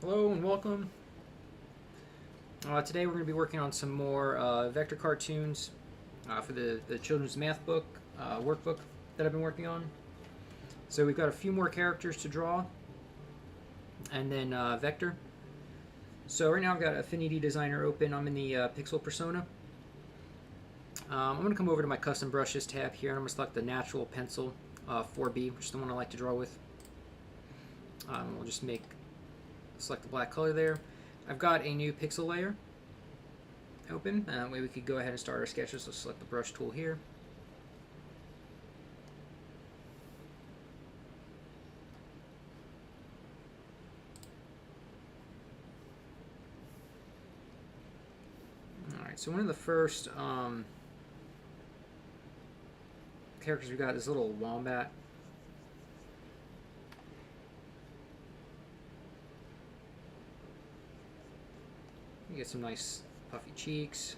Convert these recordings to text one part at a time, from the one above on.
Hello and welcome. Today we're going to be working on some more vector cartoons for the children's math book, workbook that I've been working on. So we've got a few more characters to draw and then vector. So right now I've got Affinity Designer open. I'm in the pixel persona. I'm going to come over to my custom brushes tab here and I'm going to select the natural pencil 4B, which is the one I like to draw with. We'll just select the black color there. I've got a new pixel layer open. That way we could go ahead and start our sketches. So select the brush tool here. Alright, so one of the first characters we got this little wombat. You get some nice puffy cheeks.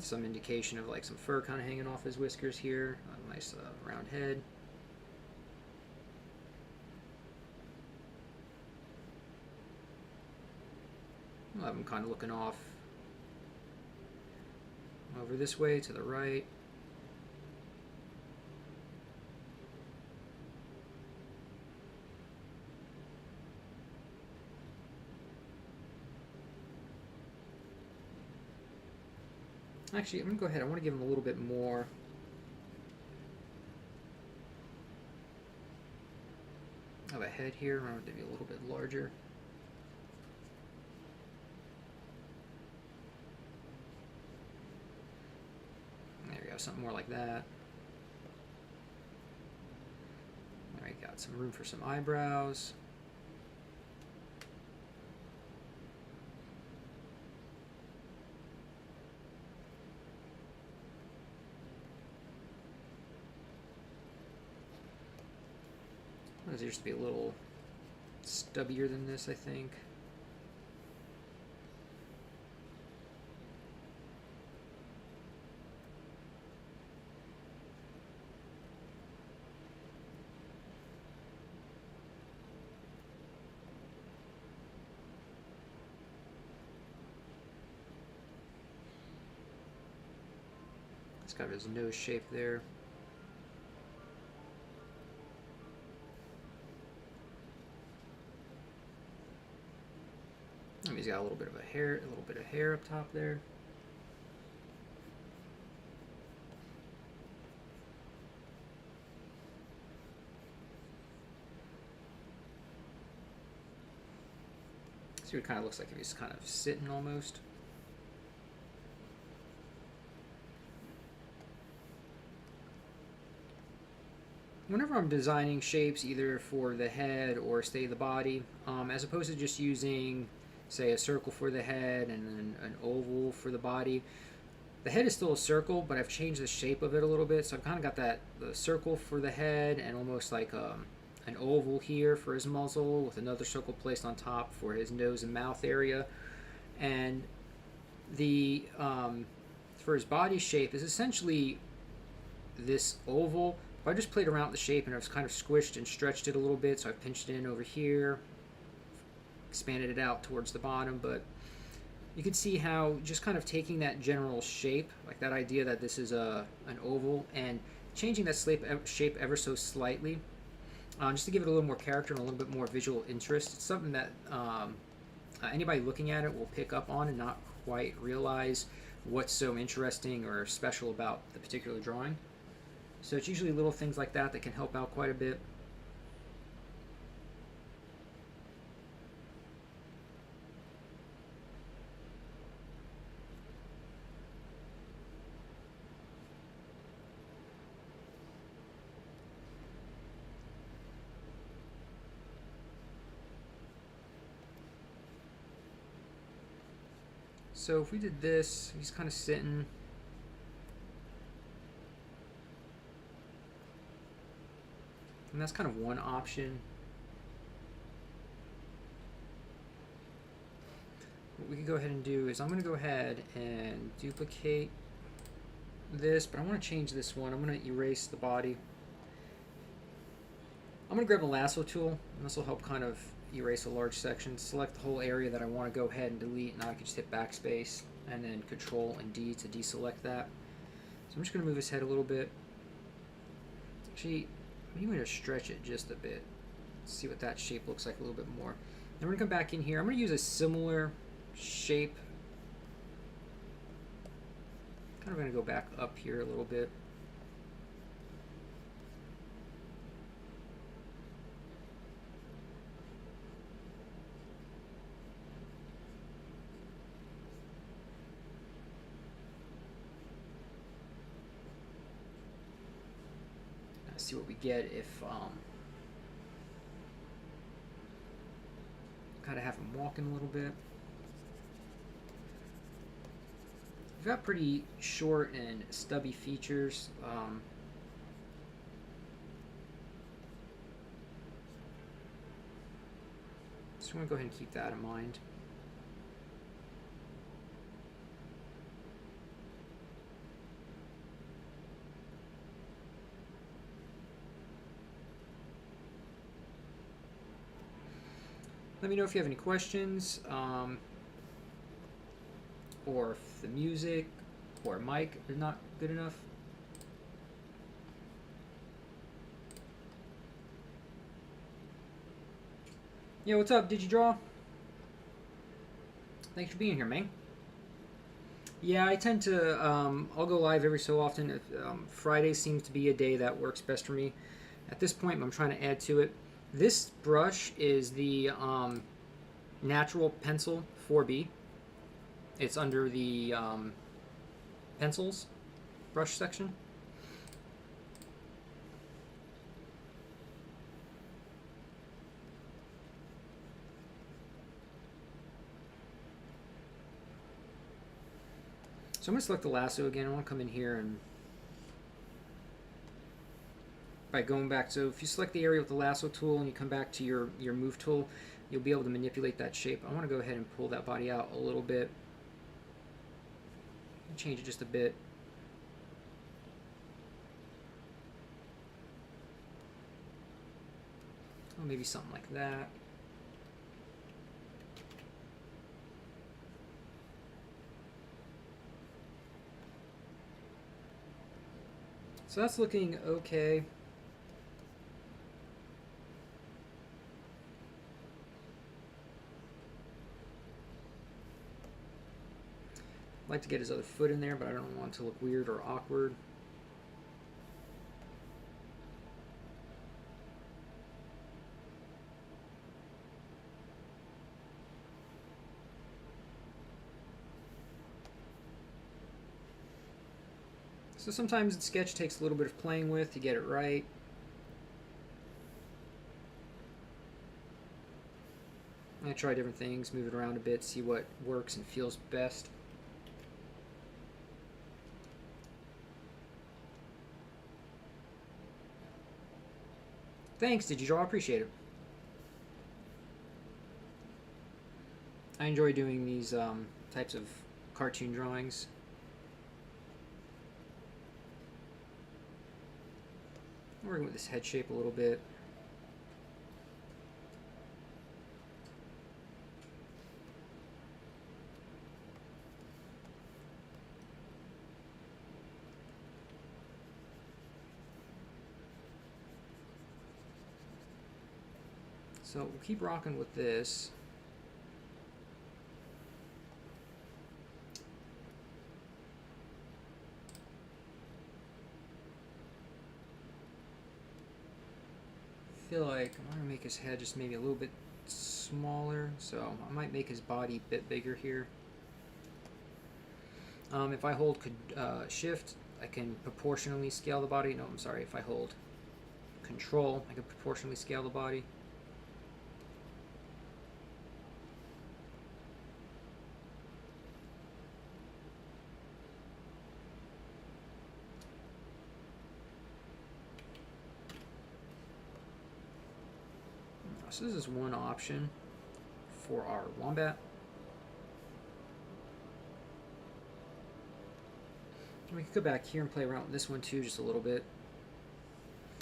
Some indication of like some fur kind of hanging off his whiskers here. A nice round head. We'll have him kind of looking off over this way to the right. Actually, I'm going to go ahead. I want to give him a little bit more of a head here. I want it to be a little bit larger. There we go, something more like that. All right, got some room for some eyebrows. This used to be a little stubbier than this, I think. It's got his nose shape there. He's got a little bit of hair up top there. See what it kind of looks like if he's kind of sitting almost. Whenever I'm designing shapes, either for the head or stay the body, as opposed to just using, say, a circle for the head and then an oval for the body, the head is still a circle, but I've changed the shape of it a little bit. So I've kind of got the circle for the head and almost like an oval here for his muzzle with another circle placed on top for his nose and mouth area. And the for his body shape is essentially this oval. I just played around with the shape and I've kind of squished and stretched it a little bit. So I've pinched it in over here, expanded it out towards the bottom, but you can see how just kind of taking that general shape, like that idea that this is an oval, and changing that shape ever so slightly, just to give it a little more character and a little bit more visual interest. It's something that anybody looking at it will pick up on and not quite realize what's so interesting or special about the particular drawing. So it's usually little things like that that can help out quite a bit. So if we did this, he's kind of sitting. And that's kind of one option. What we can go ahead and do is I'm going to go ahead and duplicate this, but I want to change this one. I'm going to erase the body. I'm going to grab the lasso tool, and this will help kind of erase a large section. Select the whole area that I want to go ahead and delete. Now I can just hit backspace and then Control and D to deselect that. So I'm just going to move his head a little bit. Actually, I'm going to stretch it just a bit. See what that shape looks like a little bit more. Then we're going to come back in here. I'm going to use a similar shape. Kind of going to go back up here a little bit. Let's see what we get if kind of have him walking a little bit. We've got pretty short and stubby features. So I'm going to go ahead and keep that in mind. Let me know if you have any questions, or if the music or mic is not good enough. Yeah, what's up? Did you draw? Thanks for being here, man. Yeah, I tend to, I'll go live every so often. Friday seems to be a day that works best for me. At this point, I'm trying to add to it. This brush is the Natural Pencil 4B. It's under the pencils brush section. So I'm going to select the lasso again. I want to come in here and by going back, so if you select the area with the lasso tool and you come back to your move tool, you'll be able to manipulate that shape. I want to go ahead and pull that body out a little bit. Change it just a bit. Oh, maybe something like that. So that's looking okay. I'd like to get his other foot in there, but I don't want it to look weird or awkward. So sometimes the sketch takes a little bit of playing with to get it right. I try different things, move it around a bit, see what works and feels best. Thanks, did you draw? Appreciate it. I enjoy doing these types of cartoon drawings. Working with this head shape a little bit. So we'll keep rocking with this. I feel like I'm going to make his head just maybe a little bit smaller, so I might make his body a bit bigger here. If I hold Shift, I can proportionally scale the body. No, I'm sorry, if I hold Control, I can proportionally scale the body. So this is one option for our wombat. We could go back here and play around with this one too just a little bit.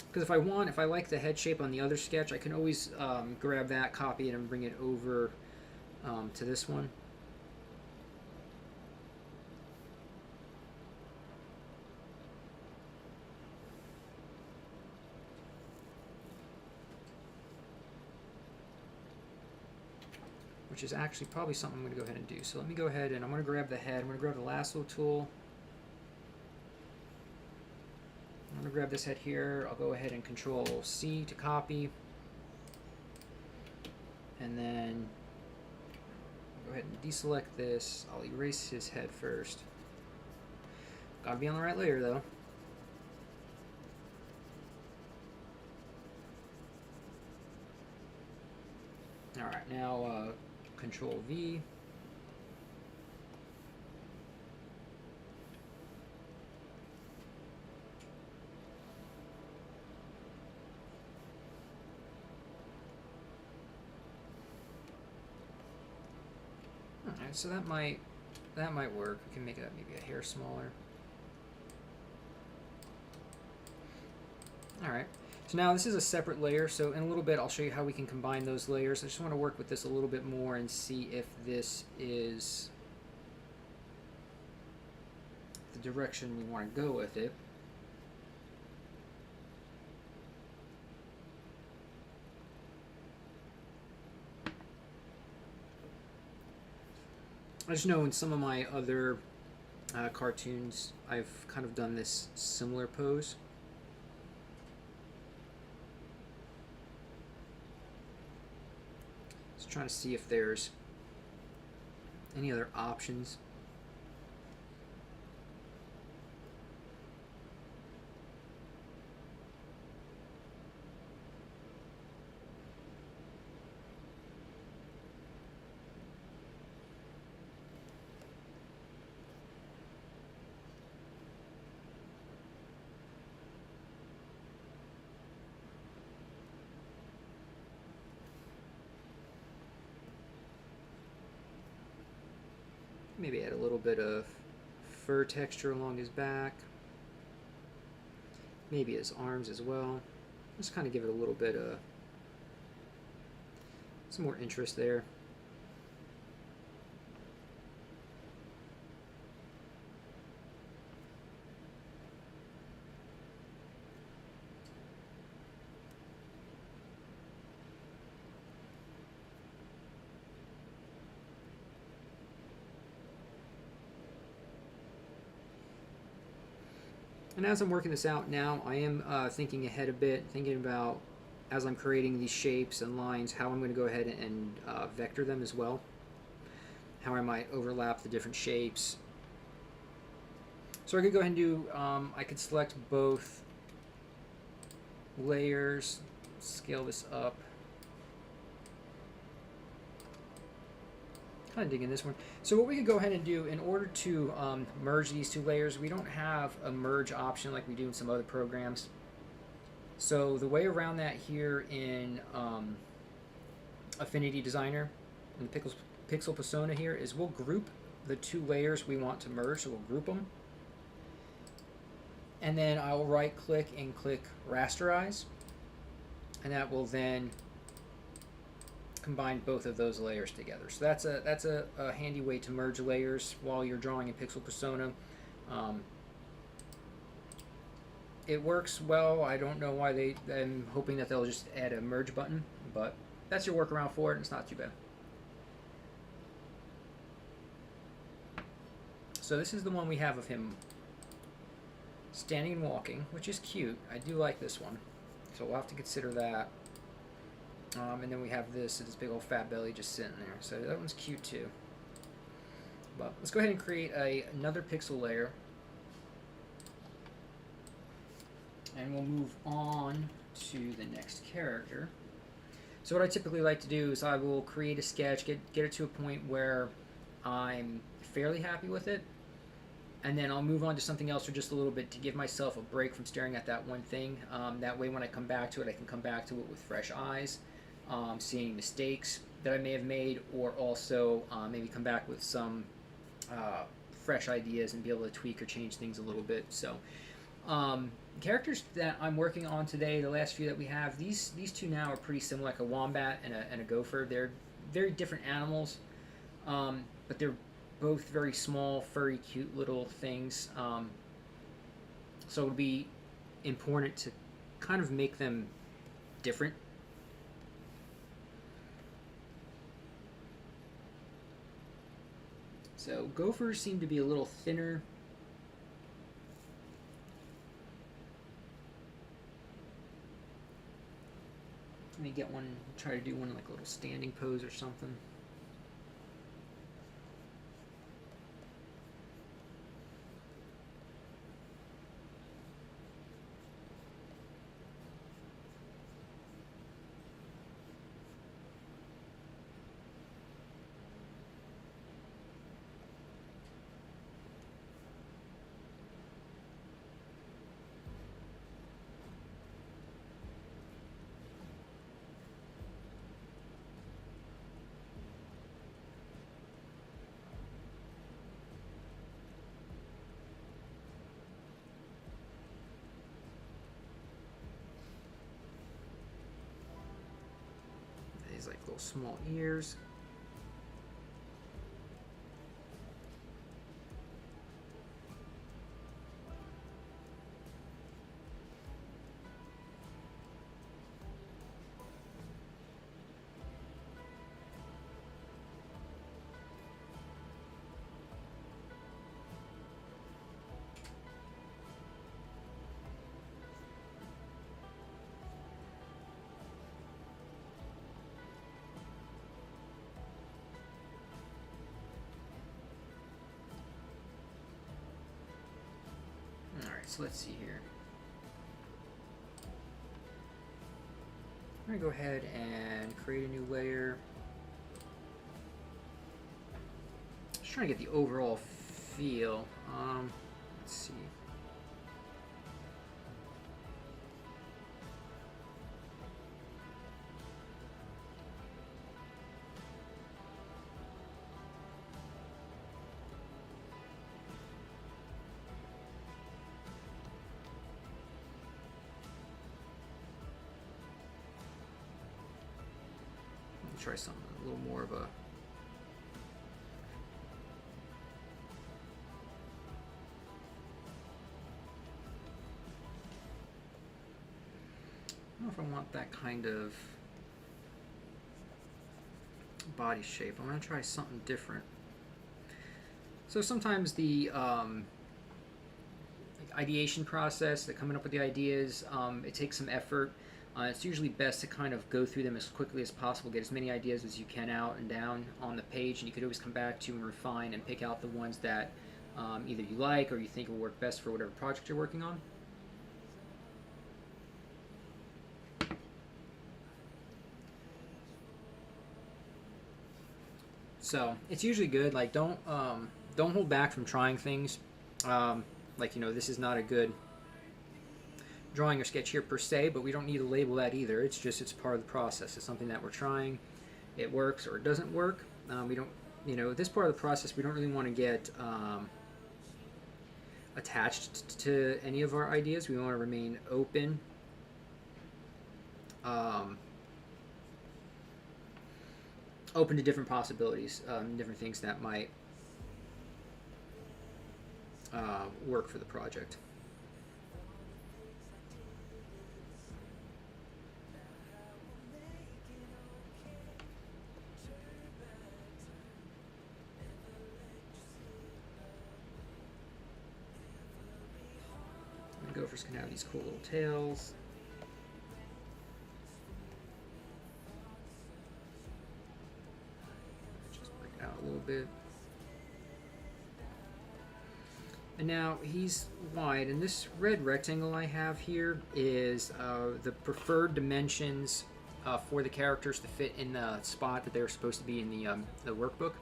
Because if I like the head shape on the other sketch, I can always grab that, copy it, and bring it over to this one. Which is actually probably something I'm going to go ahead and do. So let me go ahead and I'm going to grab the head. I'm going to grab the lasso tool. I'm going to grab this head here. I'll go ahead and Control C to copy. And then go ahead and deselect this. I'll erase his head first. Gotta be on the right layer though. Alright, now Control V. Alright, so that might work. We can make it maybe a hair smaller. Alright, so now this is a separate layer, so in a little bit I'll show you how we can combine those layers. I just want to work with this a little bit more and see if this is the direction we want to go with it. I just know in some of my other cartoons I've kind of done this similar pose. Just trying to see if there's any other options. Maybe add a little bit of fur texture along his back. Maybe his arms as well. Just kind of give it a little bit of some more interest there. And as I'm working this out now, I am thinking ahead a bit, thinking about, as I'm creating these shapes and lines, how I'm going to go ahead and vector them as well. How I might overlap the different shapes. So I could go ahead and do, I could select both layers, scale this up. Kind of digging this one. So what we could go ahead and do in order to merge these two layers, we don't have a merge option like we do in some other programs. So the way around that here in Affinity Designer, in the Pixel Persona here, is we'll group the two layers we want to merge, so we'll group them. And then I'll right click and click Rasterize. And that will then combine both of those layers together. So that's a handy way to merge layers while you're drawing in Pixel Persona. It works well. I don't know why I'm hoping that they'll just add a merge button, but that's your workaround for it, and it's not too bad. So this is the one we have of him standing and walking, which is cute. I do like this one, so we'll have to consider that. And then we have this big old fat belly just sitting there. So that one's cute too. But let's go ahead and create another pixel layer. And we'll move on to the next character. So what I typically like to do is I will create a sketch, get it to a point where I'm fairly happy with it. And then I'll move on to something else for just a little bit to give myself a break from staring at that one thing. That way when I come back to it, I can come back to it with fresh eyes. seeing mistakes that I may have made, or also maybe come back with some fresh ideas and be able to tweak or change things a little bit. So, characters that I'm working on today, the last few that we have, these two now are pretty similar, like a wombat and a gopher. They're very different animals, but they're both very small, furry, cute little things. So it would be important to kind of make them different. So gophers seem to be a little thinner. Let me get one, try to do one like a little standing pose or something. These like little small ears. Alright, so let's see here. I'm going to go ahead and create a new layer. Just trying to get the overall feel. Let's see. Try something a little more of a I don't know if I want that kind of body shape. I'm going to try something different. So sometimes the ideation process, the coming up with the ideas, it takes some effort. It's usually best to kind of go through them as quickly as possible, get as many ideas as you can out and down on the page, and you could always come back to and refine and pick out the ones that either you like or you think will work best for whatever project you're working on. So it's usually good. Like don't hold back from trying things. Like, you know, this is not a good drawing or sketch here per se, but we don't need to label that either. It's just, it's part of the process. It's something that we're trying. It works or it doesn't work. We don't, you know, this part of the process, we don't really want to get attached to any of our ideas. We want to remain open. Open to different possibilities, different things that might work for the project. Gophers can have these cool little tails. Just bring it out a little bit. And now he's wide, and this red rectangle I have here is the preferred dimensions for the characters to fit in the spot that they're supposed to be in the workbook.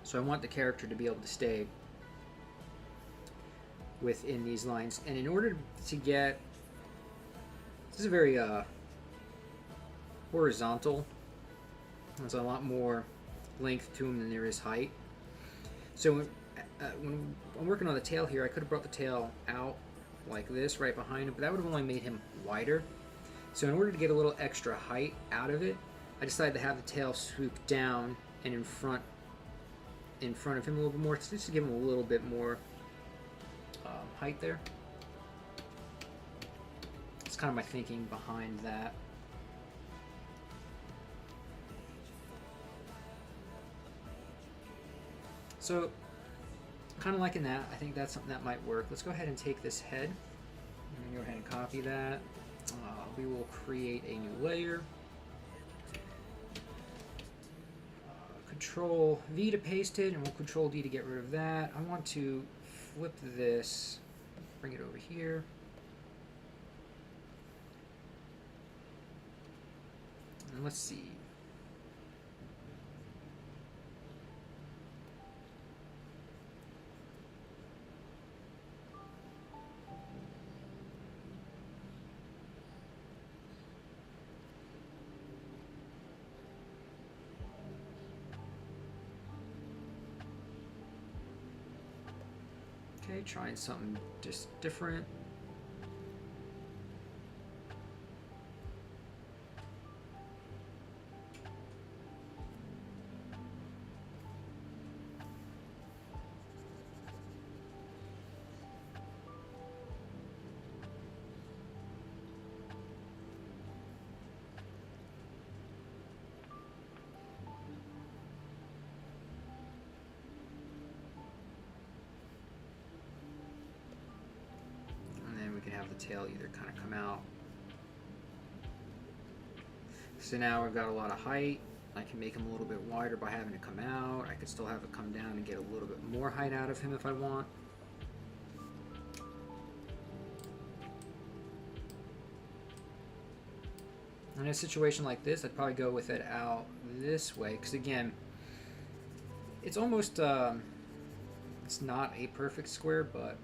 So I want the character to be able to stay within these lines. And in order to get This is very horizontal. There's a lot more length to him than there is height. So when I'm working on the tail here, I could have brought the tail out like this right behind him, but that would have only made him wider. So in order to get a little extra height out of it, I decided to have the tail swoop down and in front of him a little bit more, just to give him a little bit more height there. It's kind of my thinking behind that. So, kind of liking that. I think that's something that might work. Let's go ahead and take this head. I'm going to go ahead and copy that. We will create a new layer. Control V to paste it, and we'll Control D to get rid of that. I want to flip this, bring it over here. And let's see. Okay, trying something just different. We can have the tail either kind of come out. So now we've got a lot of height. I can make him a little bit wider by having it come out. I could still have it come down and get a little bit more height out of him if I want. In a situation like this, I'd probably go with it out this way, because again, it's almost, it's not a perfect square, but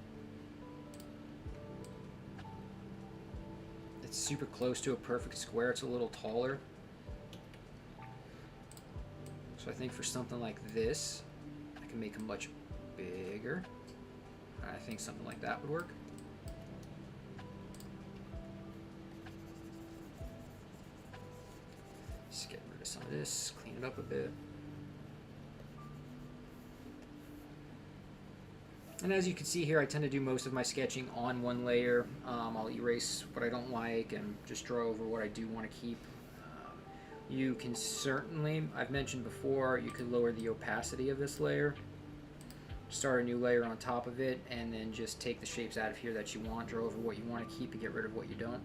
it's super close to a perfect square. It's a little taller. So I think for something like this, I can make them much bigger. I think something like that would work. Just get rid of some of this, clean it up a bit. And as you can see here, I tend to do most of my sketching on one layer. I'll erase what I don't like and just draw over what I do want to keep. You can certainly, I've mentioned before, you could lower the opacity of this layer, start a new layer on top of it, and then just take the shapes out of here that you want, draw over what you want to keep, and get rid of what you don't.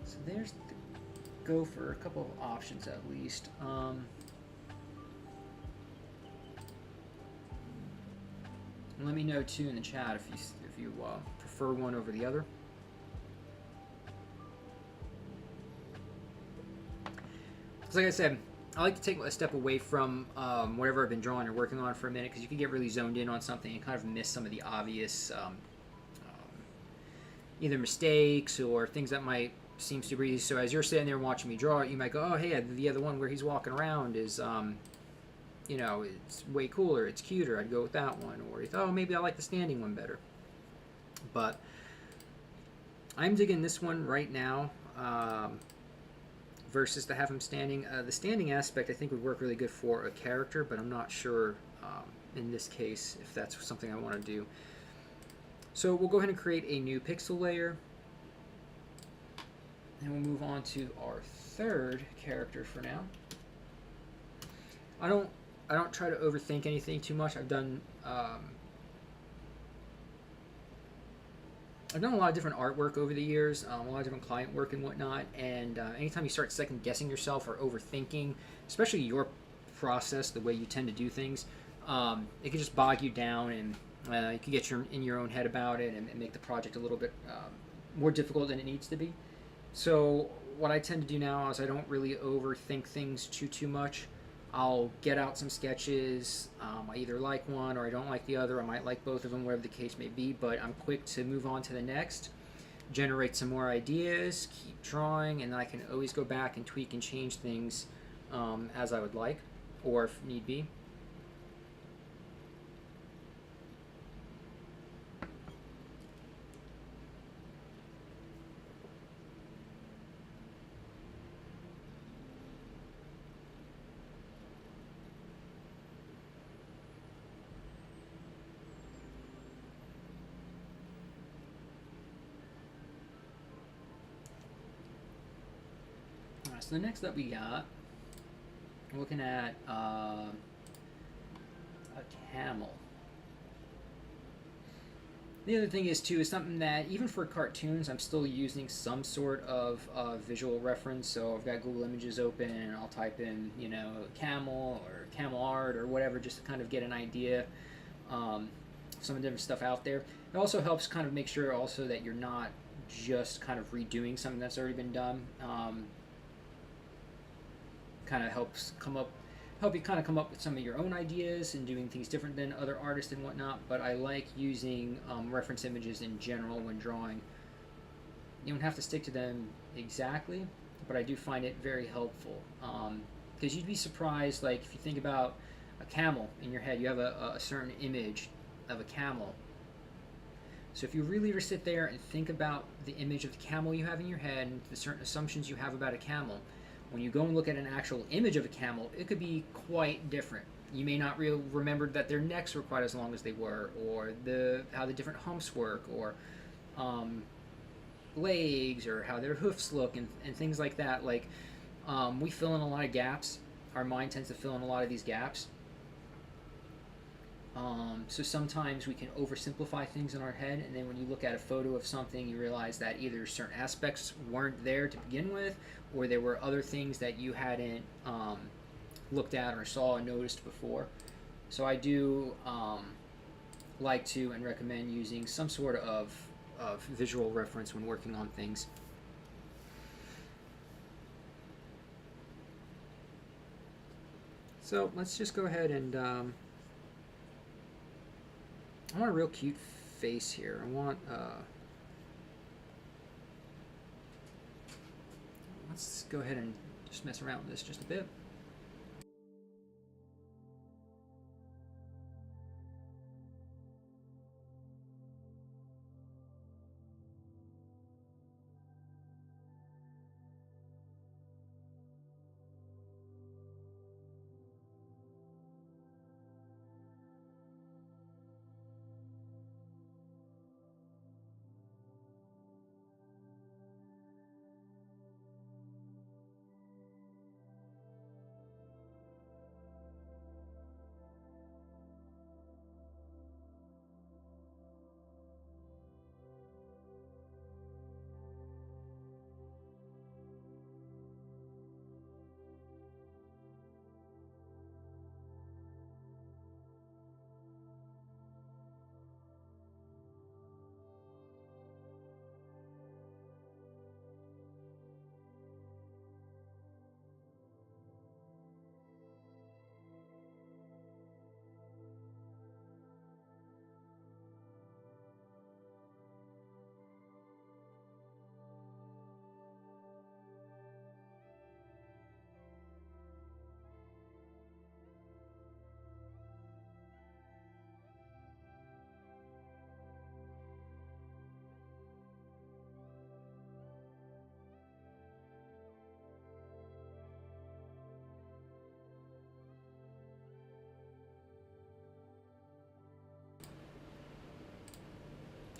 So there's the gopher, a couple of options at least. Let me know too in the chat if you prefer one over the other. So like I said, I like to take a step away from whatever I've been drawing or working on for a minute, because you can get really zoned in on something and kind of miss some of the obvious either mistakes or things that might seem super easy. So as you're sitting there watching me draw it, you might go, oh hey, the other one where he's walking around is you know, it's way cooler, it's cuter, I'd go with that one. Or you thought, oh, maybe I like the standing one better. But I'm digging this one right now versus to have him standing. The standing aspect I think would work really good for a character, but I'm not sure in this case if that's something I want to do. So we'll go ahead and create a new pixel layer. And we'll move on to our third character for now. I don't try to overthink anything too much. I've done a lot of different artwork over the years, a lot of different client work and whatnot, and anytime you start second guessing yourself or overthinking, especially your process, the way you tend to do things, it can just bog you down, and you can get in your own head about it and make the project a little bit more difficult than it needs to be. So what I tend to do now is I don't really overthink things too much. I'll get out some sketches. I either like one or I don't like the other. I might like both of them, whatever the case may be. But I'm quick to move on to the next, generate some more ideas, keep drawing, and I can always go back and tweak and change things as I would like, or if need be. Alright, so the next that we got, we're looking at a camel. The other thing is too is something that even for cartoons I'm still using some sort of visual reference. So I've got Google Images open and I'll type in, you know, camel or camel art or whatever, just to kind of get an idea some of the different stuff out there. It also helps kind of make sure also that you're not just kind of redoing something that's already been done. Kind of help you kind of come up with some of your own ideas and doing things different than other artists and whatnot. But I like using reference images in general when drawing. You don't have to stick to them exactly, but I do find it very helpful because you'd be surprised, like if you think about a camel in your head, you have a certain image of a camel. So if you really were to sit there and think about the image of the camel you have in your head and the certain assumptions you have about a camel, when you go and look at an actual image of a camel, it could be quite different. You may not remember that their necks were quite as long as they were, or how the different humps work, or legs, or how their hoofs look, and things like that. Like we fill in a lot of gaps. Our mind tends to fill in a lot of these gaps. So sometimes we can oversimplify things in our head, and then when you look at a photo of something, you realize that either certain aspects weren't there to begin with, or there were other things that you hadn't looked at or saw or noticed before. So I do like to and recommend using some sort of visual reference when working on things. So let's just go ahead and I want a real cute face here. I want let's go ahead and just mess around with this just a bit.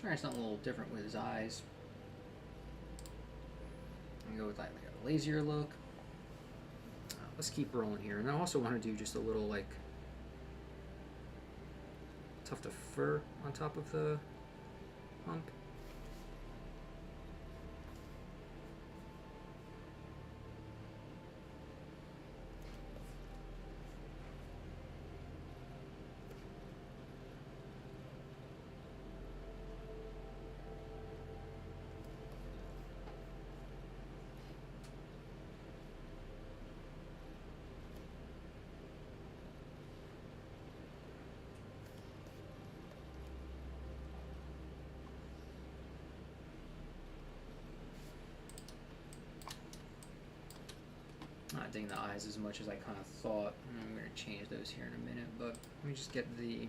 Try something a little different with his eyes. I'm gonna go with like a lazier look. Let's keep rolling here, and I also want to do just a little like tuft of fur on top of the hump. digging the eyes as much as I kind of thought. I'm going to change those here in a minute, but let me just get the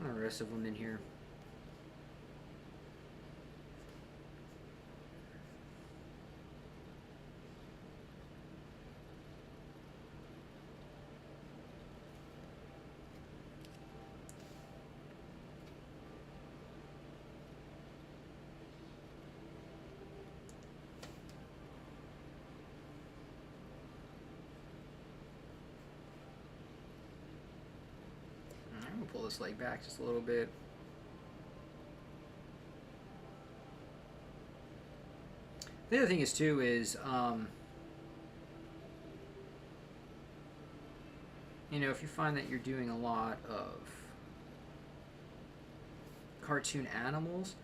rest of them in here. I'm going to pull this leg back just a little bit. The other thing is too is, you know, if you find that you're doing a lot of cartoon animals,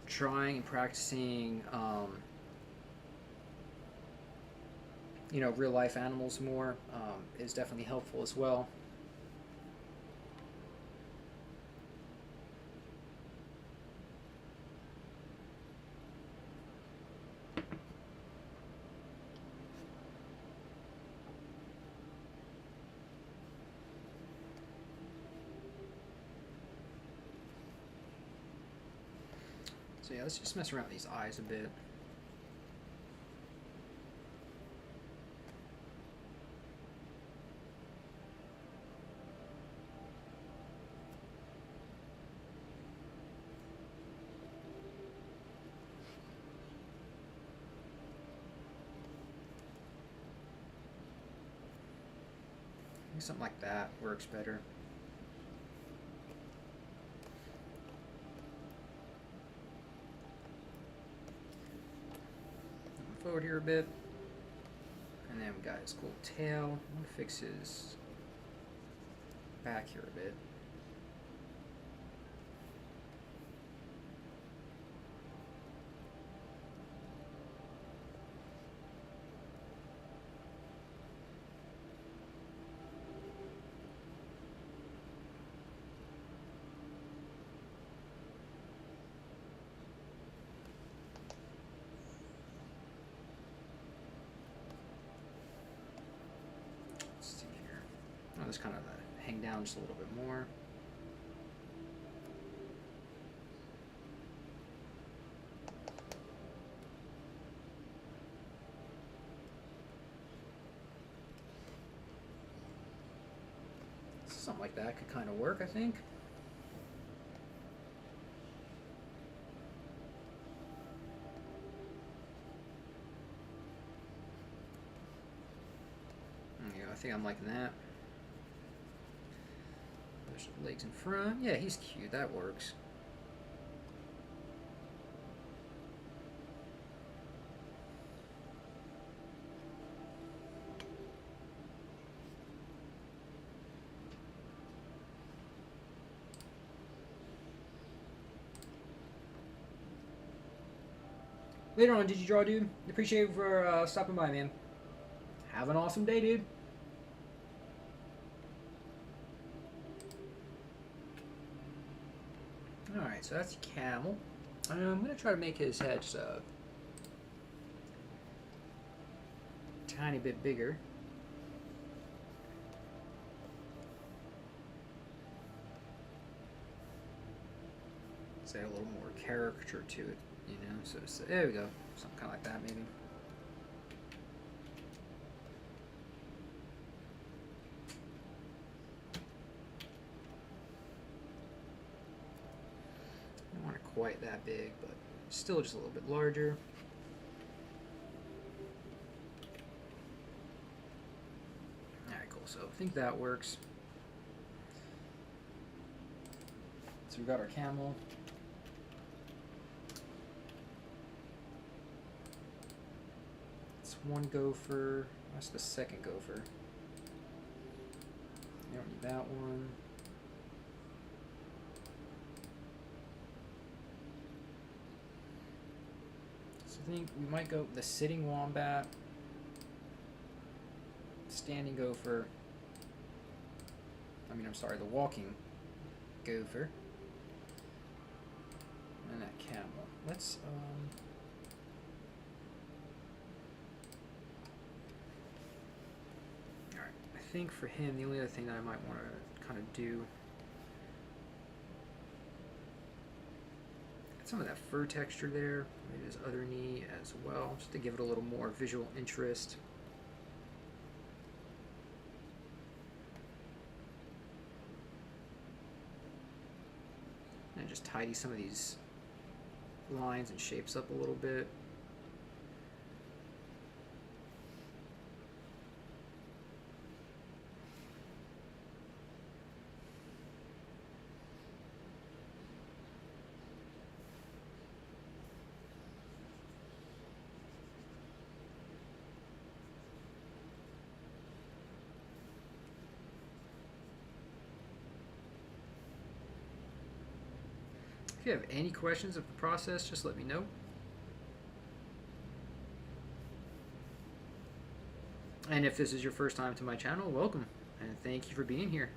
trying and practicing, you know, real life animals more is definitely helpful as well. So yeah, let's just mess around with these eyes a bit. I think something like that works better. Forward here a bit, and then we got his cool tail. I'm gonna fix his back here a bit. Just kind of hang down just a little bit more. Something like that could kind of work, I think. Yeah, I think I'm liking that. There's legs in front. Yeah, he's cute. That works. Later on, did you draw, dude? Appreciate you for stopping by, man. Have an awesome day, dude. Alright, so that's camel. I'm going to try to make his head just a tiny bit bigger. Let's add a little more character to it, you know? So there we go. Something kind of like that, maybe. Quite that big, but still just a little bit larger. Alright, cool. So I think that works. So we got our camel. It's one gopher. That's the second gopher. You don't need that one. I think we might go the sitting wombat, standing gopher. I'm sorry, the walking gopher, and that camel. Let's all right. I think for him, the only other thing that I might want to kind of do, get some of that fur texture there, maybe his other knee as well, just to give it a little more visual interest. And just tidy some of these lines and shapes up a little bit. If you have any questions of the process, just let me know. And if this is your first time to my channel, welcome, and thank you for being here.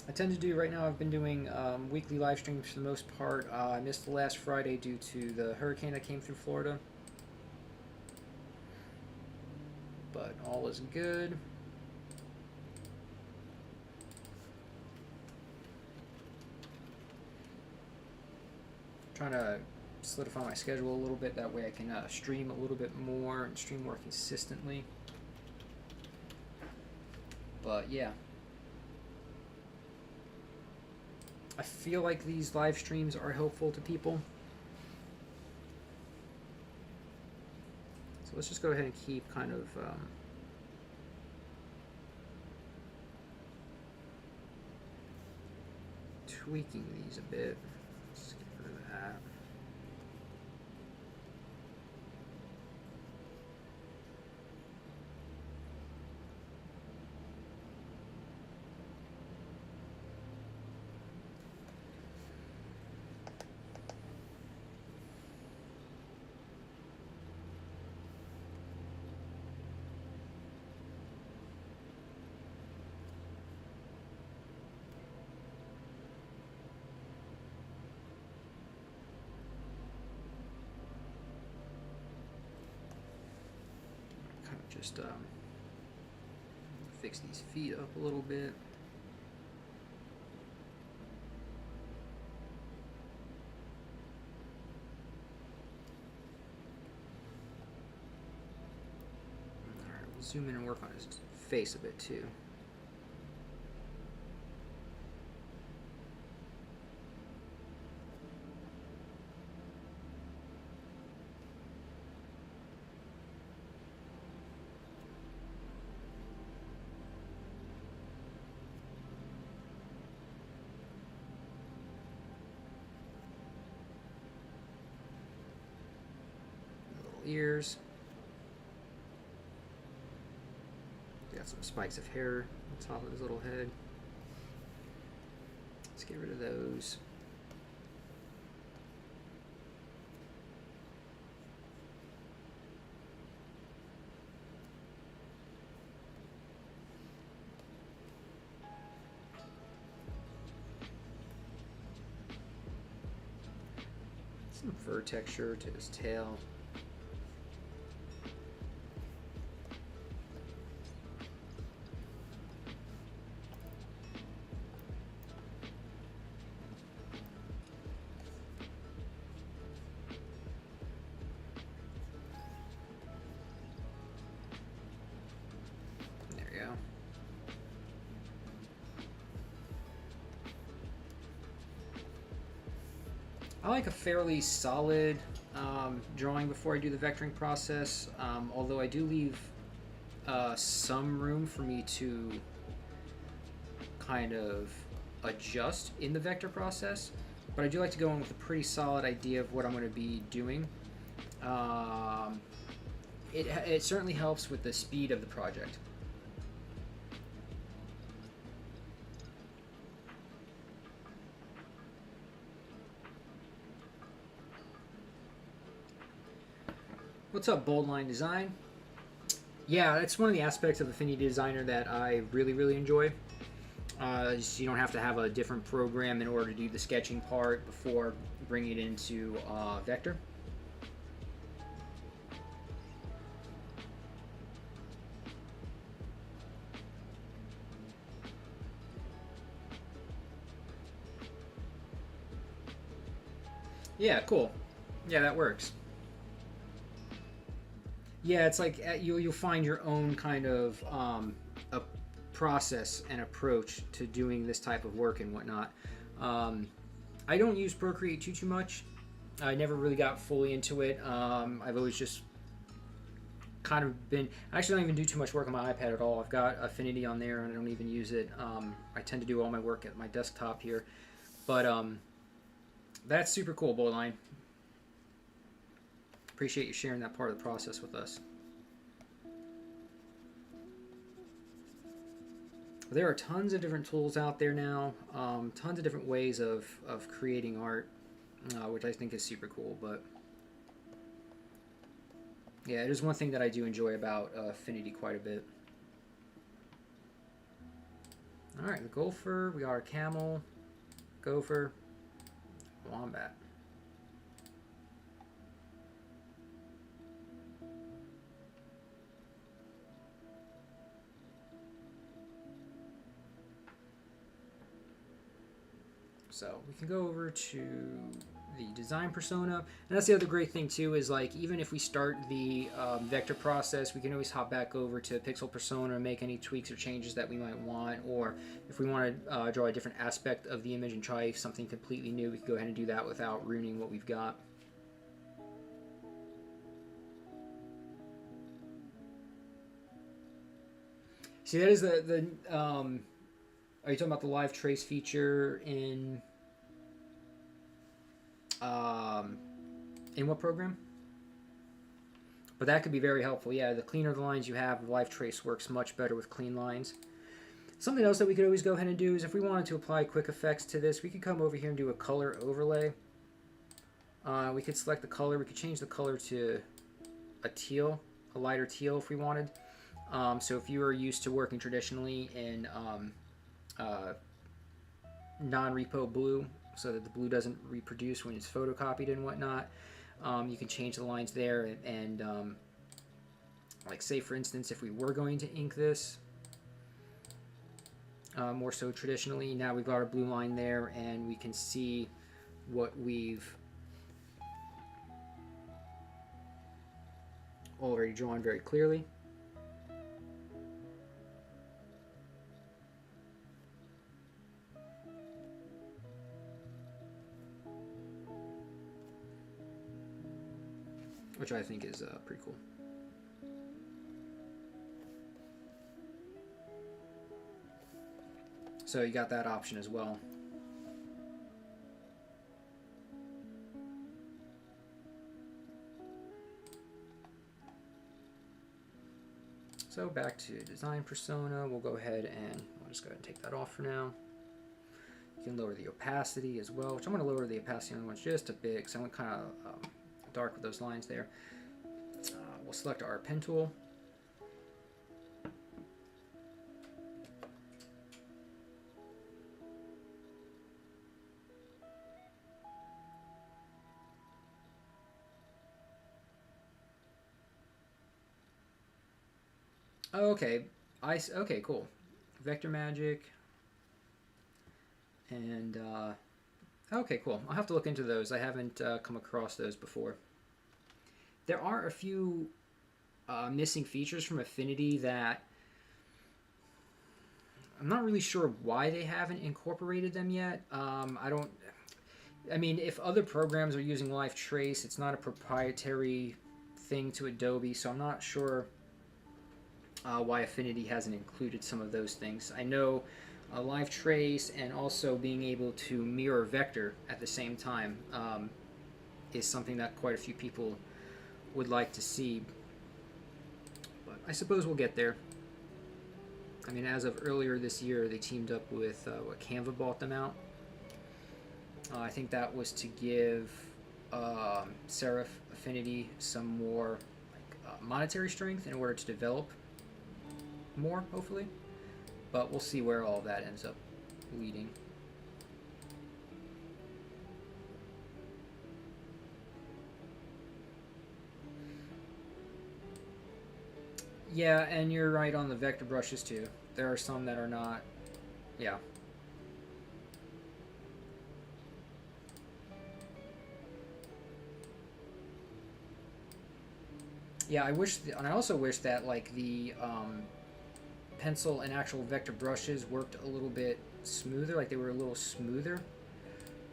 I tend to do, right now I've been doing weekly live streams for the most part. I missed the last Friday due to the hurricane that came through Florida. But all is good. Trying to solidify my schedule a little bit, that way I can stream a little bit more and stream more consistently. But yeah, I feel like these live streams are helpful to people. So let's just go ahead and keep kind of tweaking these a bit. Let's get rid of that. Just fix these feet up a little bit. Alright, we'll zoom in and work on his face a bit too. Ears. Got some spikes of hair on top of his little head. Let's get rid of those. Some fur texture to his tail. I like a fairly solid drawing before I do the vectoring process, although I do leave some room for me to kind of adjust in the vector process, but I do like to go in with a pretty solid idea of what I'm going to be doing. It certainly helps with the speed of the project. What's up, Bold Line Design? Yeah, that's one of the aspects of Affinity Designer that I really, really enjoy. You don't have to have a different program in order to do the sketching part before bringing it into Vector. Yeah, cool. Yeah, that works. Yeah, it's like you'll find your own kind of a process and approach to doing this type of work and whatnot. Um, I don't use Procreate too much. I never really got fully into it. I've always just kind of been. I actually don't even do too much work on my iPad at all. I've got Affinity on there, and I don't even use it. I tend to do all my work at my desktop here, but that's super cool, Bowline. Appreciate you sharing that part of the process with us. There are tons of different tools out there now, tons of different ways of creating art, which I think is super cool. But yeah, it is one thing that I do enjoy about Affinity quite a bit. All right, the gopher, we got our camel, gopher, wombat. So we can go over to the design persona, and that's the other great thing too, is like even if we start the vector process, we can always hop back over to pixel persona and make any tweaks or changes that we might want, or if we want to draw a different aspect of the image and try something completely new, we can go ahead and do that without ruining what we've got. See, that is the are you talking about the live trace feature um, in what program? But that could be very helpful. Yeah, the cleaner the lines you have, live trace works much better with clean lines. Something else that we could always go ahead and do is if we wanted to apply quick effects to this, we could come over here and do a color overlay. We could select the color. We could change the color to a teal, a lighter teal if we wanted. So if you are used to working traditionally in non-repo blue, so that the blue doesn't reproduce when it's photocopied and whatnot, you can change the lines there. And like say for instance, if we were going to ink this more so traditionally, now we've got our blue line there, and we can see what we've already drawn very clearly. Which I think is pretty cool. So you got that option as well. So back to design persona, we'll go ahead and we'll just go ahead and take that off for now. You can lower the opacity as well, which I'm going to lower the opacity on the ones just a bit because I went kind of dark with those lines there. We'll select our pen tool. Oh, okay. Okay, cool. Vector magic. And okay, cool. I'll have to look into those. I haven't come across those before. There are a few missing features from Affinity that I'm not really sure why they haven't incorporated them yet. I don't. I mean, if other programs are using Live Trace, it's not a proprietary thing to Adobe, so I'm not sure why Affinity hasn't included some of those things. I know Live Trace and also being able to mirror vector at the same time is something that quite a few people would like to see. But I suppose we'll get there. I mean, as of earlier this year, they teamed up with Canva bought them out. I think that was to give Serif Affinity some more monetary strength in order to develop more, hopefully. But we'll see where all of that ends up leading. Yeah, and you're right on the vector brushes too. There are some that are not. Yeah. Yeah, and I also wish that like the pencil and actual vector brushes worked a little bit smoother, like they were a little smoother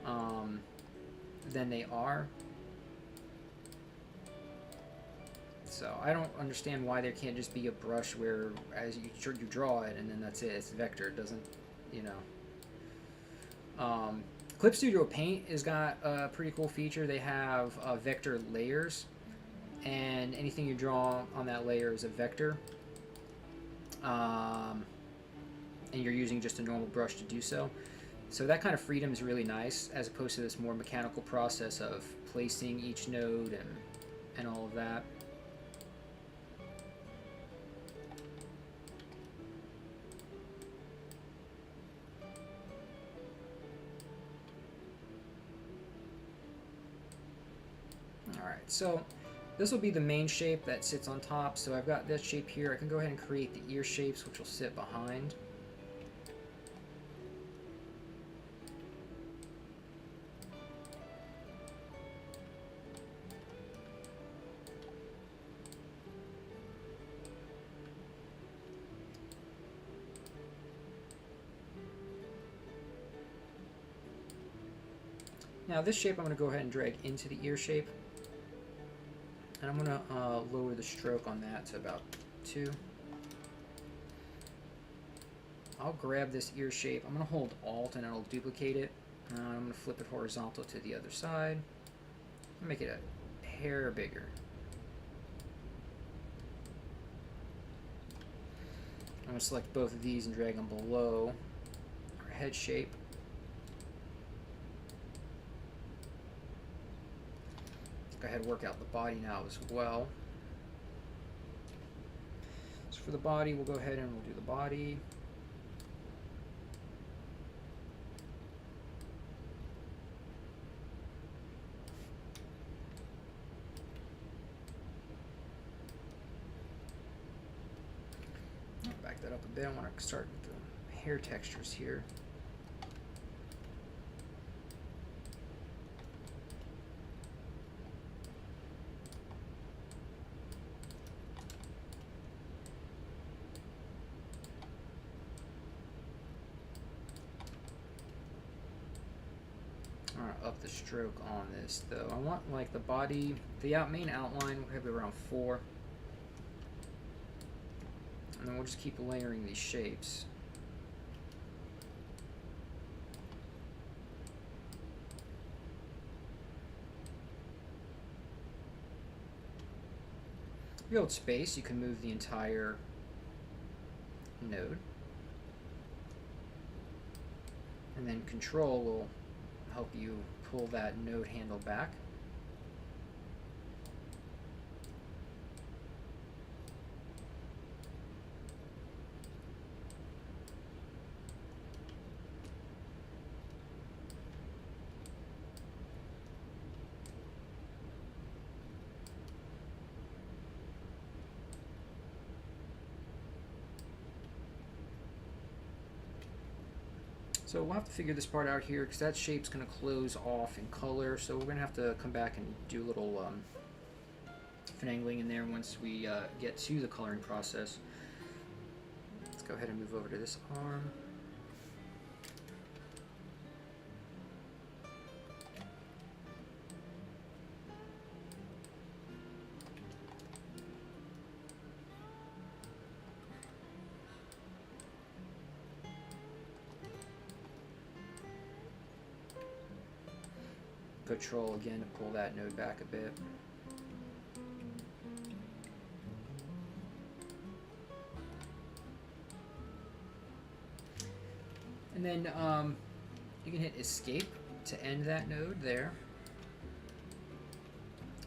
um, than they are. So I don't understand why there can't just be a brush where as you draw it and then that's it. It's vector. It doesn't, you know. Clip Studio Paint has got a pretty cool feature. They have vector layers, and anything you draw on that layer is a vector. And you're using just a normal brush to do so. So that kind of freedom is really nice, as opposed to this more mechanical process of placing each node and all of that. Alright, so this will be the main shape that sits on top. So I've got this shape here. I can go ahead and create the ear shapes, which will sit behind. Now this shape I'm going to go ahead and drag into the ear shape. And I'm going to lower the stroke on that to about 2. I'll grab this ear shape. I'm going to hold Alt and it'll duplicate it. I'm going to flip it horizontal to the other side. Make it a hair bigger. I'm going to select both of these and drag them below our head shape. Go ahead and work out the body now as well. So for the body, we'll go ahead and we'll do the body. Back that up a bit. I want to start with the hair textures here. Up the stroke on this though. I want like the body, the main outline will have around 4, and then we'll just keep layering these shapes. If you hold space, you can move the entire node, and then Control will help you pull that node handle back. So we'll have to figure this part out here because that shape's going to close off in color. So we're going to have to come back and do a little finagling in there once we get to the coloring process. Let's go ahead and move over to this arm. Control again to pull that node back a bit. And then you can hit Escape to end that node there.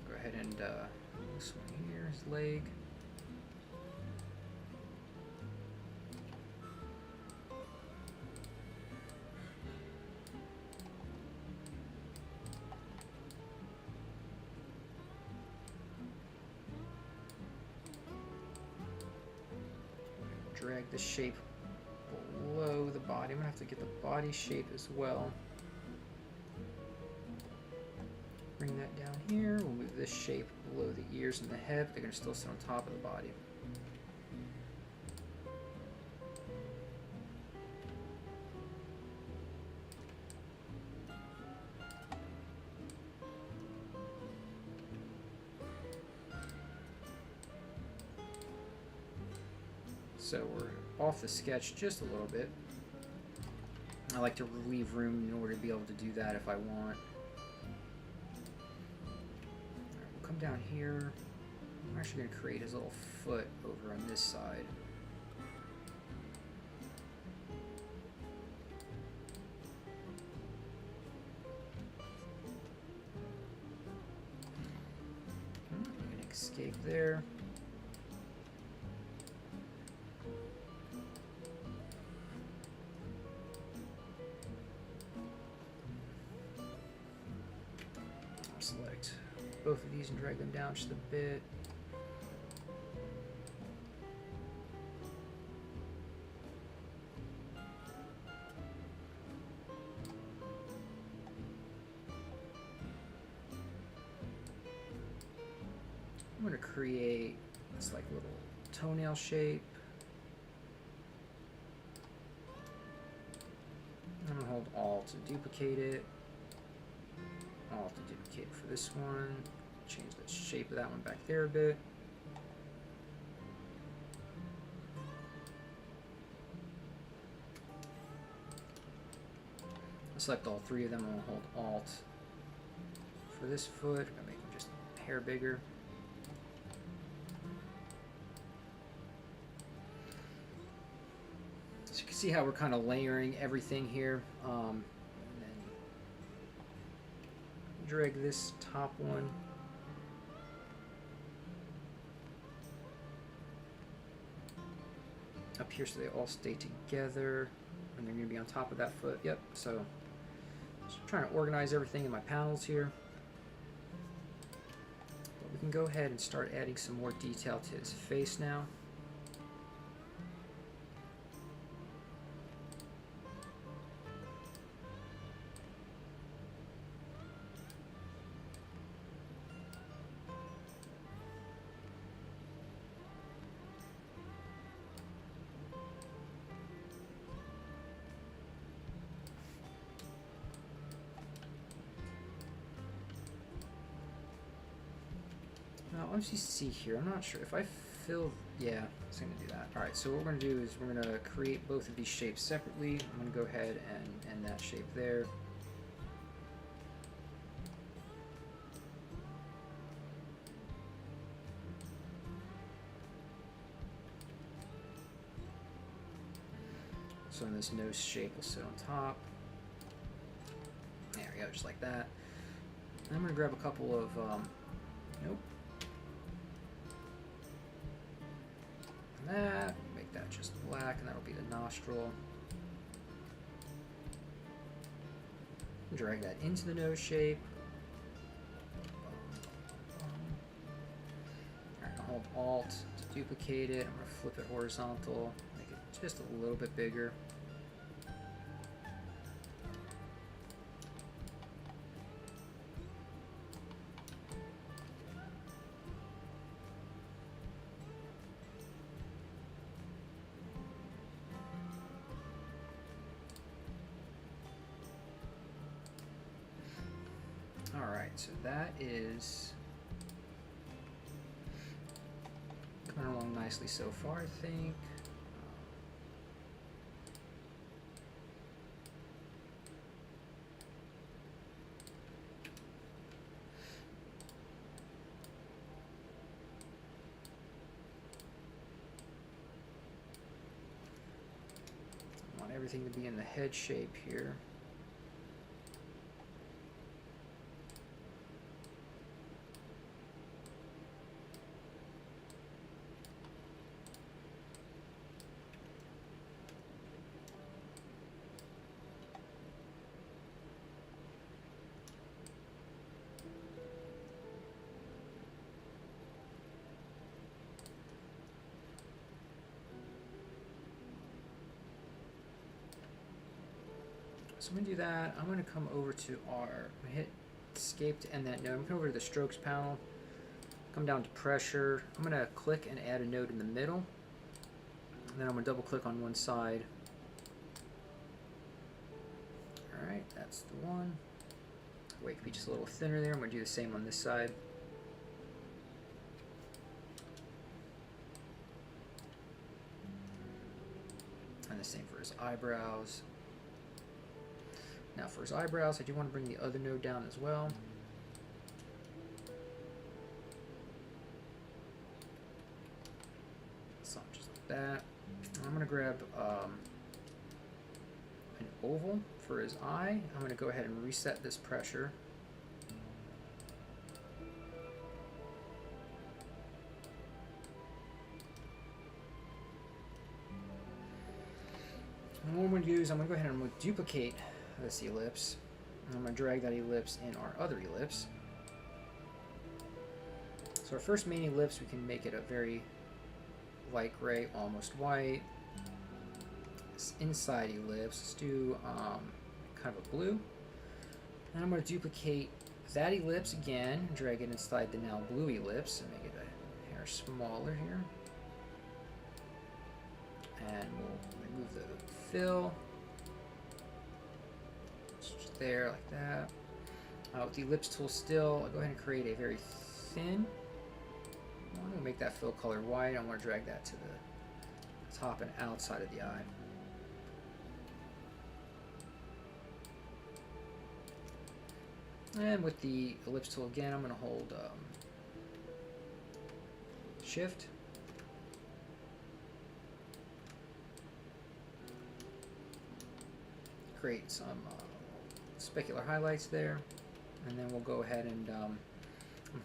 Go ahead and This one here, his leg. Drag the shape below the body. I'm gonna have to get the body shape as well. Bring that down here. We'll move this shape below the ears and the head, but they're gonna still sit on top of the body. So we're off the sketch just a little bit. I like to leave room in order to be able to do that if I want. Alright, we'll come down here. I'm actually going to create his little foot over on this side. I'm going to escape there. Select both of these and drag them down just a bit. I'm going to create this like little toenail shape. I'm going to hold Alt to duplicate it. Alt to duplicate it for this one. Change the shape of that one back there a bit. I'll select all three of them and I'll hold Alt for this foot. I'm going to make them just a hair bigger. So you can see how we're kind of layering everything here. And then drag this top one up here so they all stay together, and they're going to be on top of that foot. Yep, so just trying to organize everything in my panels here. But we can go ahead and start adding some more detail to his face now. Now, let's just see here. I'm not sure if I fill. Yeah, it's going to do that. All right. So what we're going to do is we're going to create both of these shapes separately. I'm going to go ahead and end that shape there. So this nose shape will sit on top. There we go, just like that. And I'm going to grab a couple of. Nope. That, make that just black, and that'll be the nostril. Drag that into the nose shape. Alright, I'll hold Alt to duplicate it. I'm going to flip it horizontal, make it just a little bit bigger. Alright, so that is coming along nicely so far, I think. I want everything to be in the head shape here. So I'm going to do that. I'm going to come over to I'm going to hit escape to end that node. I'm going to come over to the strokes panel, come down to pressure. I'm going to click and add a node in the middle. And then I'm going to double click on one side. Alright, that's the one. Weight could be just a little thinner there. I'm going to do the same on this side. And the same for his eyebrows. Now for his eyebrows, I do want to bring the other node down as well. So just like that. And I'm going to grab an oval for his eye. I'm going to go ahead and reset this pressure. And what I'm going to do is I'm going to go ahead and duplicate this ellipse. And I'm going to drag that ellipse in our other ellipse. So our first main ellipse, we can make it a very light gray, almost white. This inside ellipse, let's do kind of a blue. And I'm going to duplicate that ellipse again, drag it inside the now blue ellipse, and make it a hair smaller here. And we'll remove the fill. Just there, like that. With the ellipse tool still, I'll go ahead and create a very thin. I'm going to make that fill color white. I want to drag that to the top and outside of the eye. And with the ellipse tool again, I'm going to hold Shift. Create some specular highlights there, and then we'll go ahead and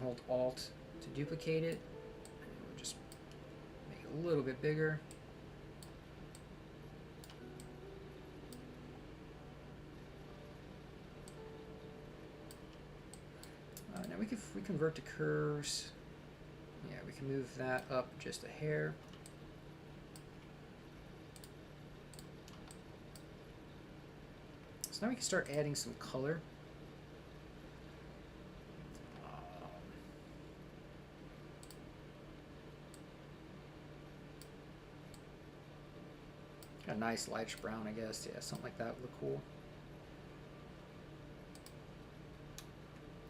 hold Alt to duplicate it. And we'll just make it a little bit bigger. Now if we convert to curves, yeah, we can move that up just a hair. So now we can start adding some color. Got a nice lightish brown, I guess. Yeah, something like that would look cool.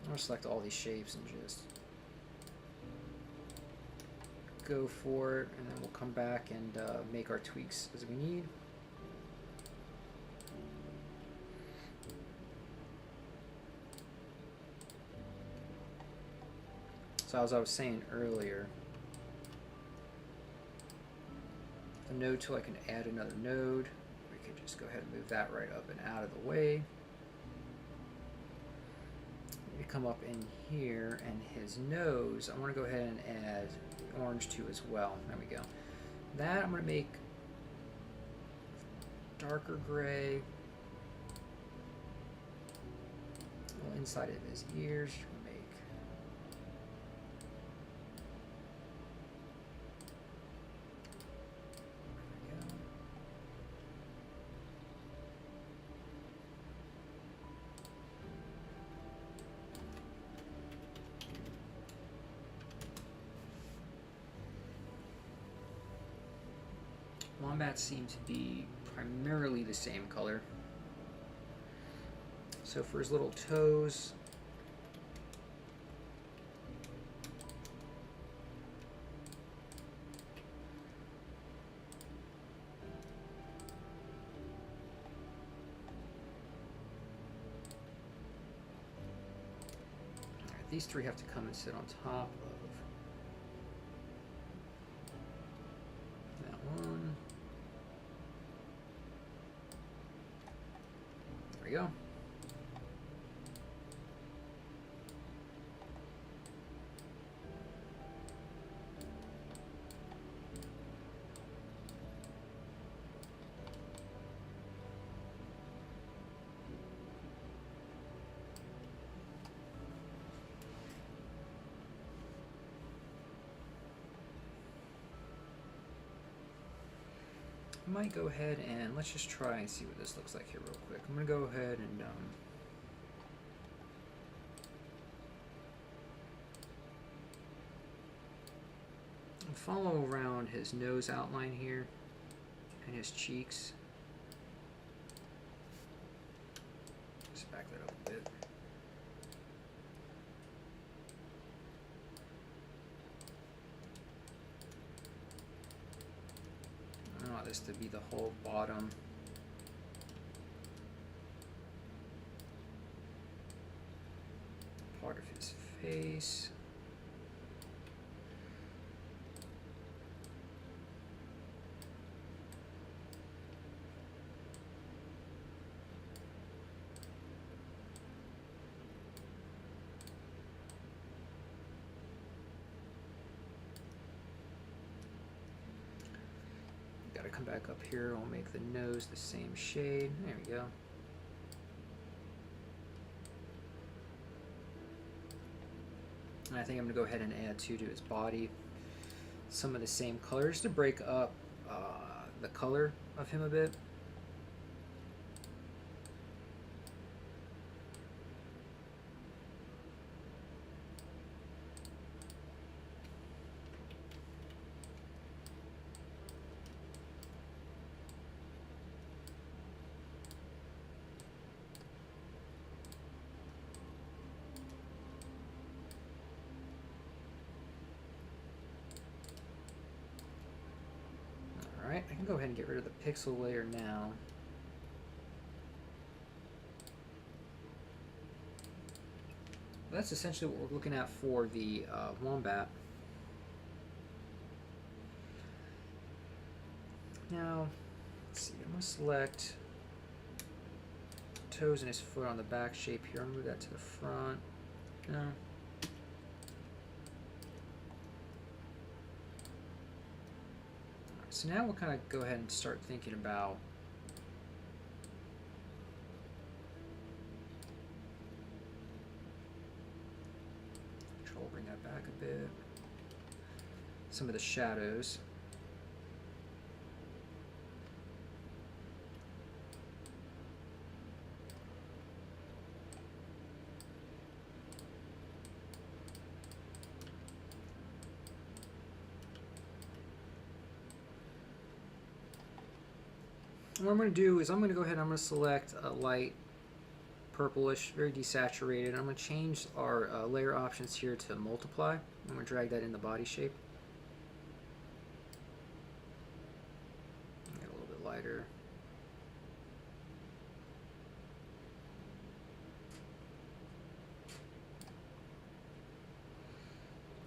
I'm going to select all these shapes and just go for it, and then we'll come back and make our tweaks as we need. So as I was saying earlier, the node tool, I can add another node. We can just go ahead and move that right up and out of the way. We come up in here, and his nose, I want to go ahead and add orange to as well. There we go. That I'm going to make darker gray. Inside of his ears, make wombats seem to be primarily the same color. So for his little toes, these three have to come and sit on top of that one. There we go. I might go ahead and let's just try and see what this looks like here real quick. I'm going to go ahead and follow around his nose outline here and his cheeks. Just back that up a bit. I want this to be the whole bottom. Part of his face. Gotta come back up here. I'll make the nose the same shade. There we go. And I think I'm gonna go ahead and add to his body some of the same colors to break up the color of him a bit. Alright, I can go ahead and get rid of the pixel layer now. That's essentially what we're looking at for the wombat. Now, let's see, I'm going to select toes and his foot on the back shape here. I'll move that to the front. No. So now we'll kind of go ahead and start thinking about bring that back a bit. Some of the shadows. What I'm going to do is I'm going to go ahead and I'm going to select a light purplish, very desaturated. I'm going to change our layer options here to multiply. I'm going to drag that in the body shape. Get a little bit lighter.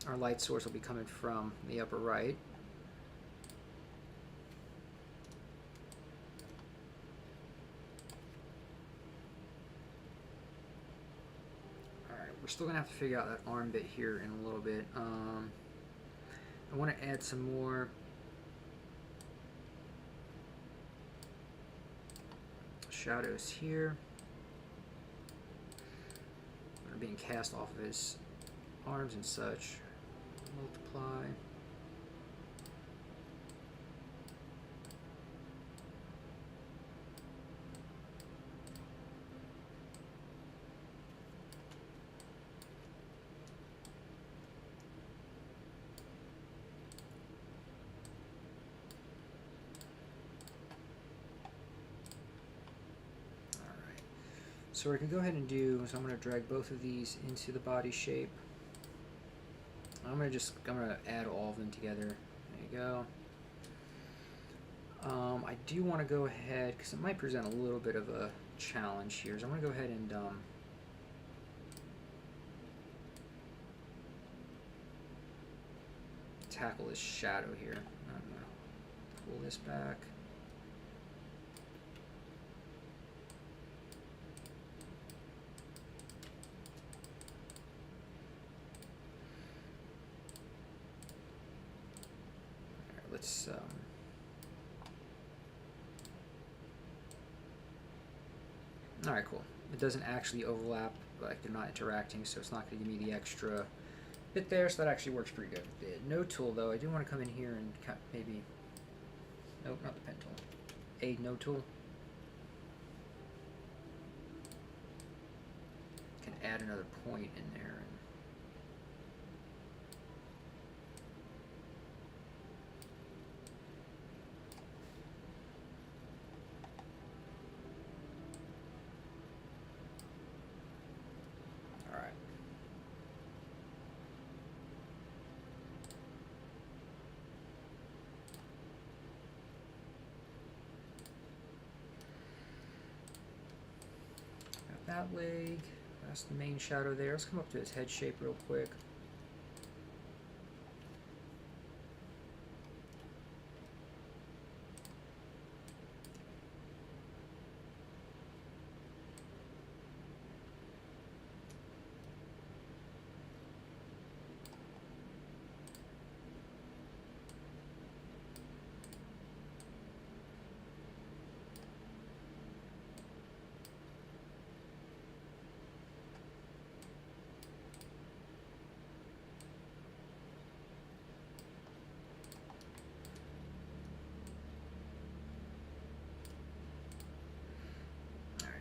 Our light source will be coming from the upper right. We're still going to have to figure out that arm bit here in a little bit. I want to add some more shadows here. They're being cast off of his arms and such. Multiply. So what I can go ahead and do is I'm going to drag both of these into the body shape. I'm going to add all of them together. There you go. I do want to go ahead, because it might present a little bit of a challenge here, so I'm going to go ahead and tackle this shadow here. I'm going to pull this back. Let's alright, cool. It doesn't actually overlap, like they're not interacting, so it's not going to give me the extra bit there, so that actually works pretty good. The node tool, though, I do want to come in here and maybe Nope, not the pen tool. A no tool. Can add another point in there. Alright. Got that leg. That's the main shadow there. Let's come up to his head shape real quick.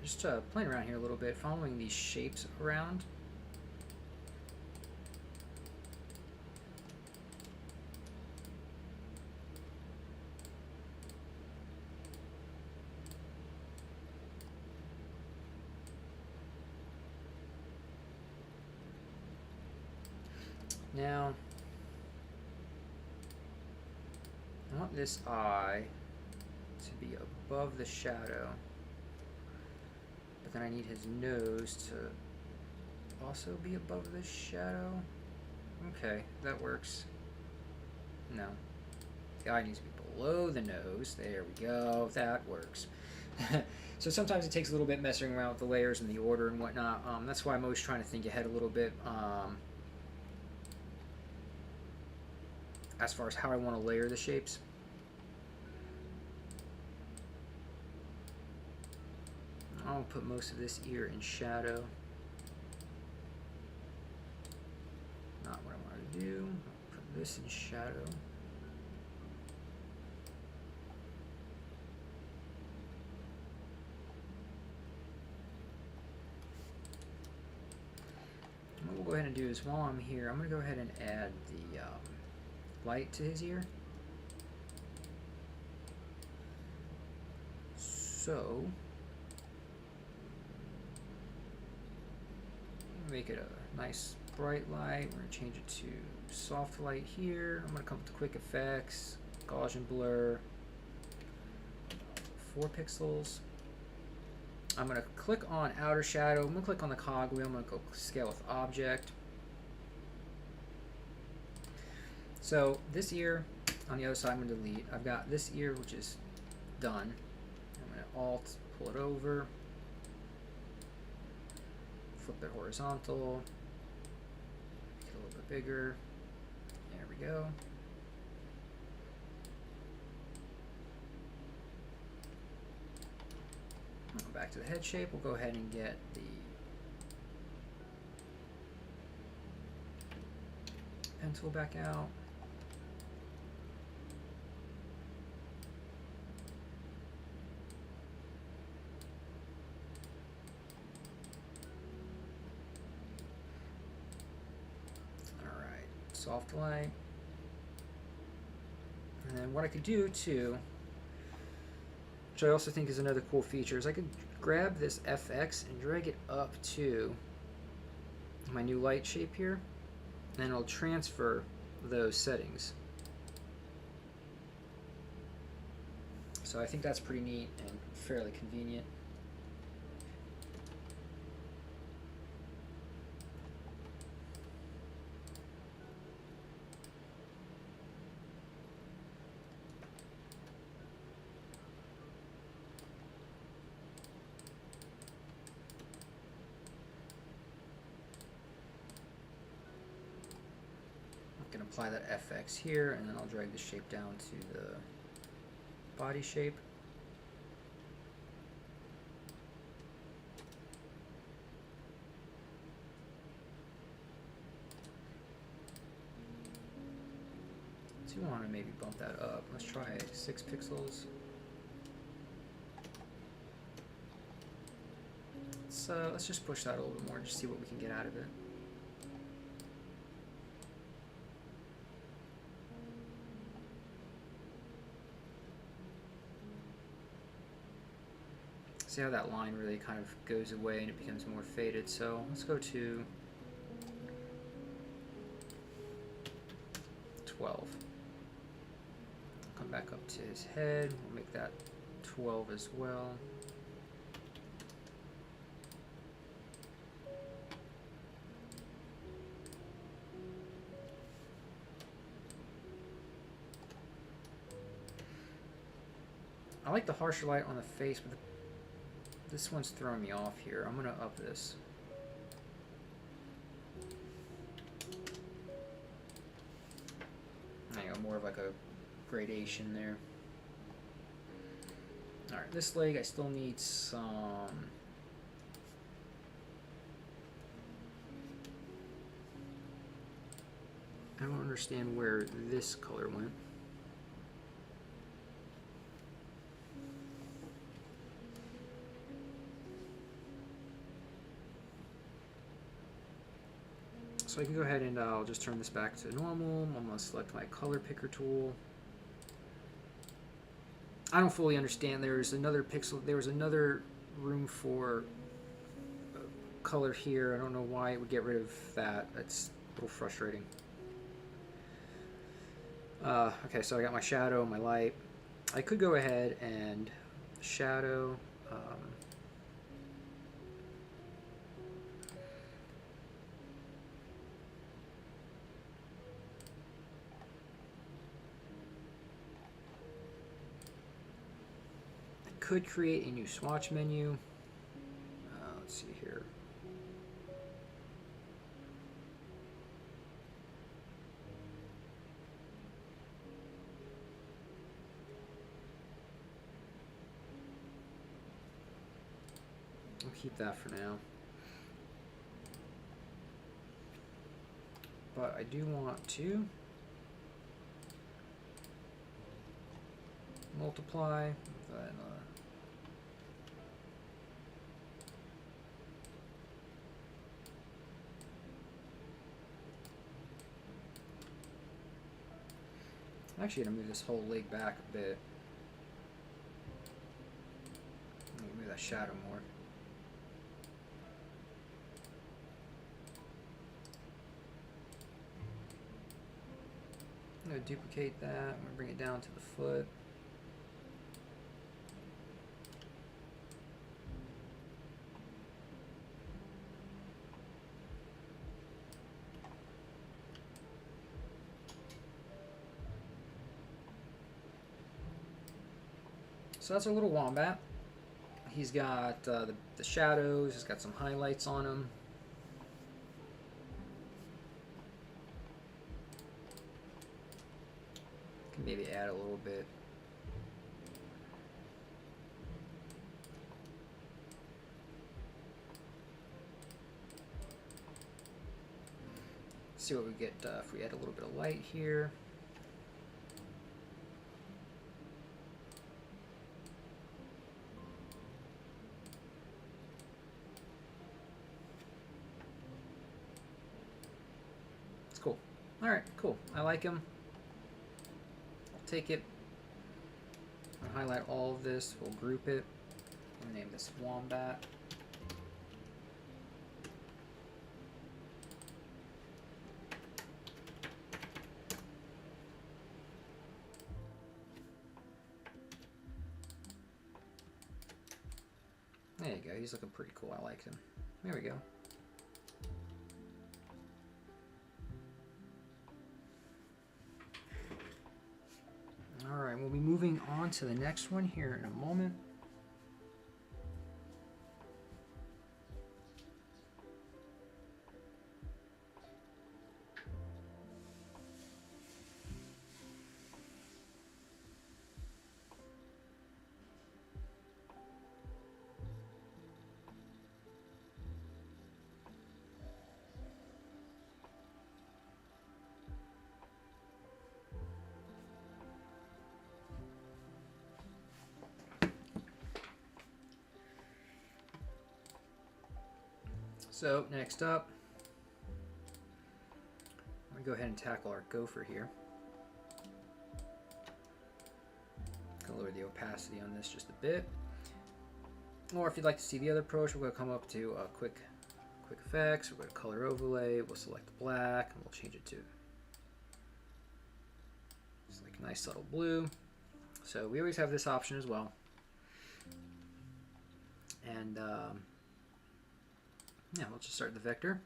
Just playing around here a little bit, following these shapes around. Now, I want this eye to be above the shadow. But then I need his nose to also be above the shadow. Okay, that works. No. The eye needs to be below the nose. There we go. That works. So sometimes it takes a little bit messing around with the layers and the order and whatnot. That's why I'm always trying to think ahead a little bit as far as how I want to layer the shapes. I'll put most of this ear in shadow. Not what I want to do. I'll put this in shadow. And what we'll go ahead and do is while I'm here, I'm going to go ahead and add the light to his ear. So make it a nice bright light. We're going to change it to soft light here. I'm going to come to quick effects, Gaussian blur, 4 pixels. I'm going to click on outer shadow. I'm going to click on the cog wheel. I'm going to go scale with object. So this ear on the other side I'm going to delete. I've got this ear which is done. I'm going to alt, pull it over. Flip it horizontal, make it a little bit bigger. There we go. Back to the head shape. We'll go ahead and get the pen tool back out. Soft light. And then what I could do too, which I also think is another cool feature, is I could grab this FX and drag it up to my new light shape here, and I'll transfer those settings. So I think that's pretty neat and fairly convenient. Apply that FX here, and then I'll drag the shape down to the body shape. Do want to maybe bump that up. Let's try 6 pixels. So let's just push that a little bit more, just see what we can get out of it. See how that line really kind of goes away and it becomes more faded. So let's go to 12. Come back up to his head. We'll make that 12 as well. I like the harsher light on the face, but this one's throwing me off here. I'm gonna up this. There you go, more of like a gradation there. Alright, this leg I still need some... I don't understand where this color went. So I can go ahead and I'll just turn this back to normal. I'm going to select my color picker tool. I don't fully understand. There's another pixel. There was another room for color here. I don't know why it would get rid of that. That's a little frustrating. Okay, so I got my shadow, my light. I could go ahead and shadow. Could create a new swatch menu. Let's see here. I'll keep that for now. But I do want to multiply. Then, I'm actually going to move this whole leg back a bit. I'm going to move that shadow more. I'm going to duplicate that. I'm going to bring it down to the foot. So that's our little wombat. He's got the shadows, he's got some highlights on him. Can maybe add a little bit. See what we get if we add a little bit of light here. Cool. Alright, cool. I like him. I'll take it. I'll highlight all of this. We'll group it. We'll name this Wombat. There you go. He's looking pretty cool. I like him. There we go. Alright, we'll be moving on to the next one here in a moment. So next up, I'm going to go ahead and tackle our gopher here. Gonna lower the opacity on this just a bit. Or if you'd like to see the other approach, we're going to come up to quick effects. We're going to color overlay. We'll select black and we'll change it to just like a nice subtle blue. So we always have this option as well. And yeah, we'll just start the vector.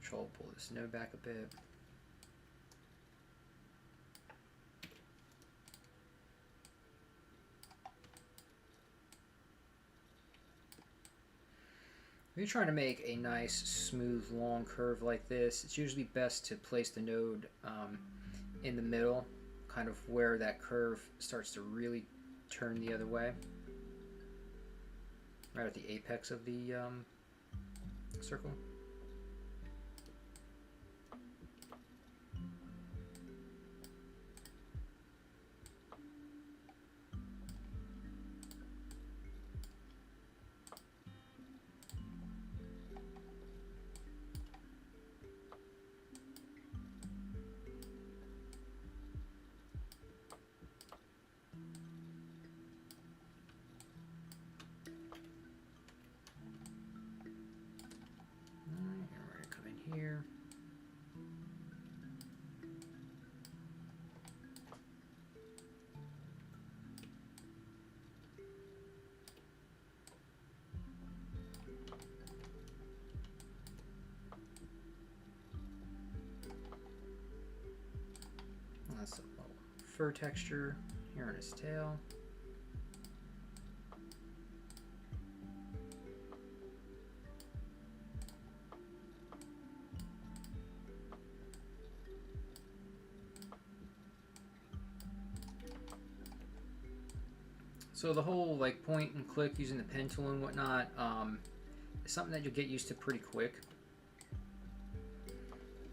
Control, pull this node back a bit. If you're trying to make a nice, smooth, long curve like this, it's usually best to place the node in the middle, kind of where that curve starts to really turn the other way, right at the apex of the circle. Here. That's a little fur texture here on his tail. So the whole like point and click using the pen tool and whatnot is something that you'll get used to pretty quick.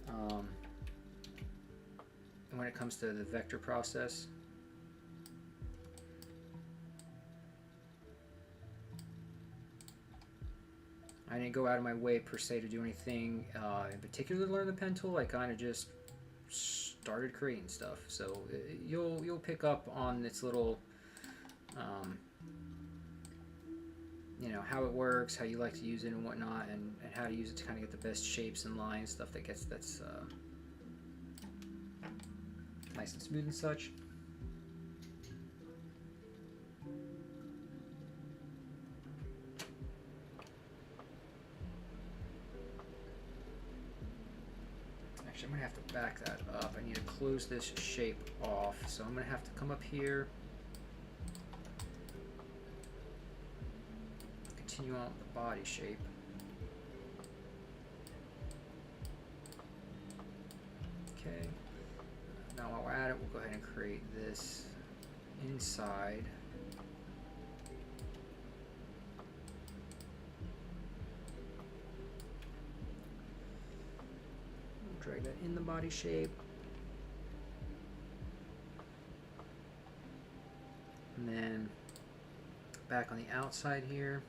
And when it comes to the vector process, I didn't go out of my way per se to do anything in particular to learn the pen tool. I kind of just started creating stuff. So you'll pick up on its little you know, how it works, how you like to use it and whatnot, and how to use it to kind of get the best shapes and lines, stuff that's nice and smooth and such. Actually, I'm going to have to back that up. I need to close this shape off, so I'm going to have to come up here, continue on with the body shape. Okay, now while we're at it, we'll go ahead and create this inside. We'll drag that in the body shape. And then back on the outside here.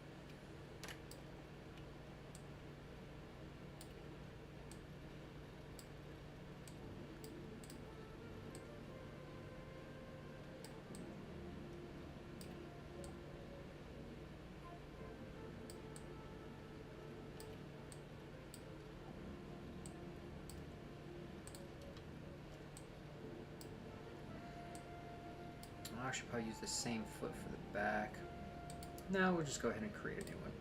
I should probably use the same foot for the back. No, we'll just go ahead and create a new one.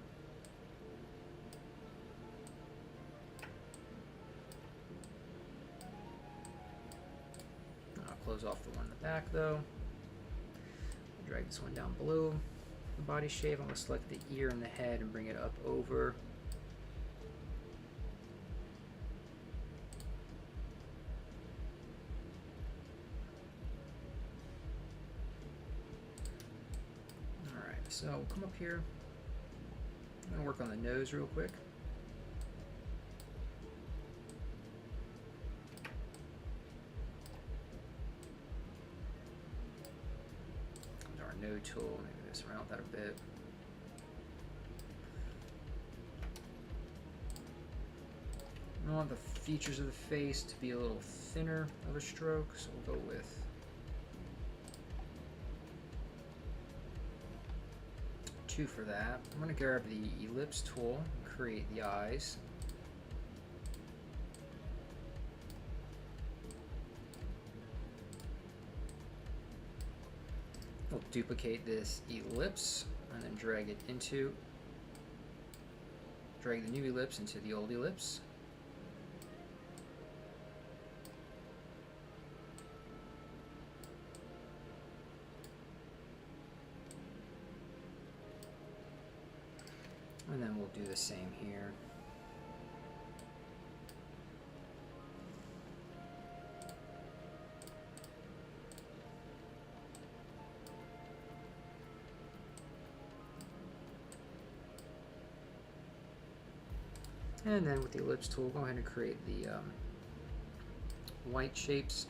I'll close off the one in the back though. Drag this one down below the body shape. I'm going to select the ear and the head and bring it up over. So we'll come up here. I'm going to work on the nose real quick. node tool, maybe mess around with that a bit. I want the features of the face to be a little thinner of a stroke, so we'll go with 2 for that. I'm going to grab the ellipse tool and create the eyes. We'll duplicate this ellipse and then drag the new ellipse into the old ellipse. And then we'll do the same here. And then with the ellipse tool, go ahead and create the white shapes.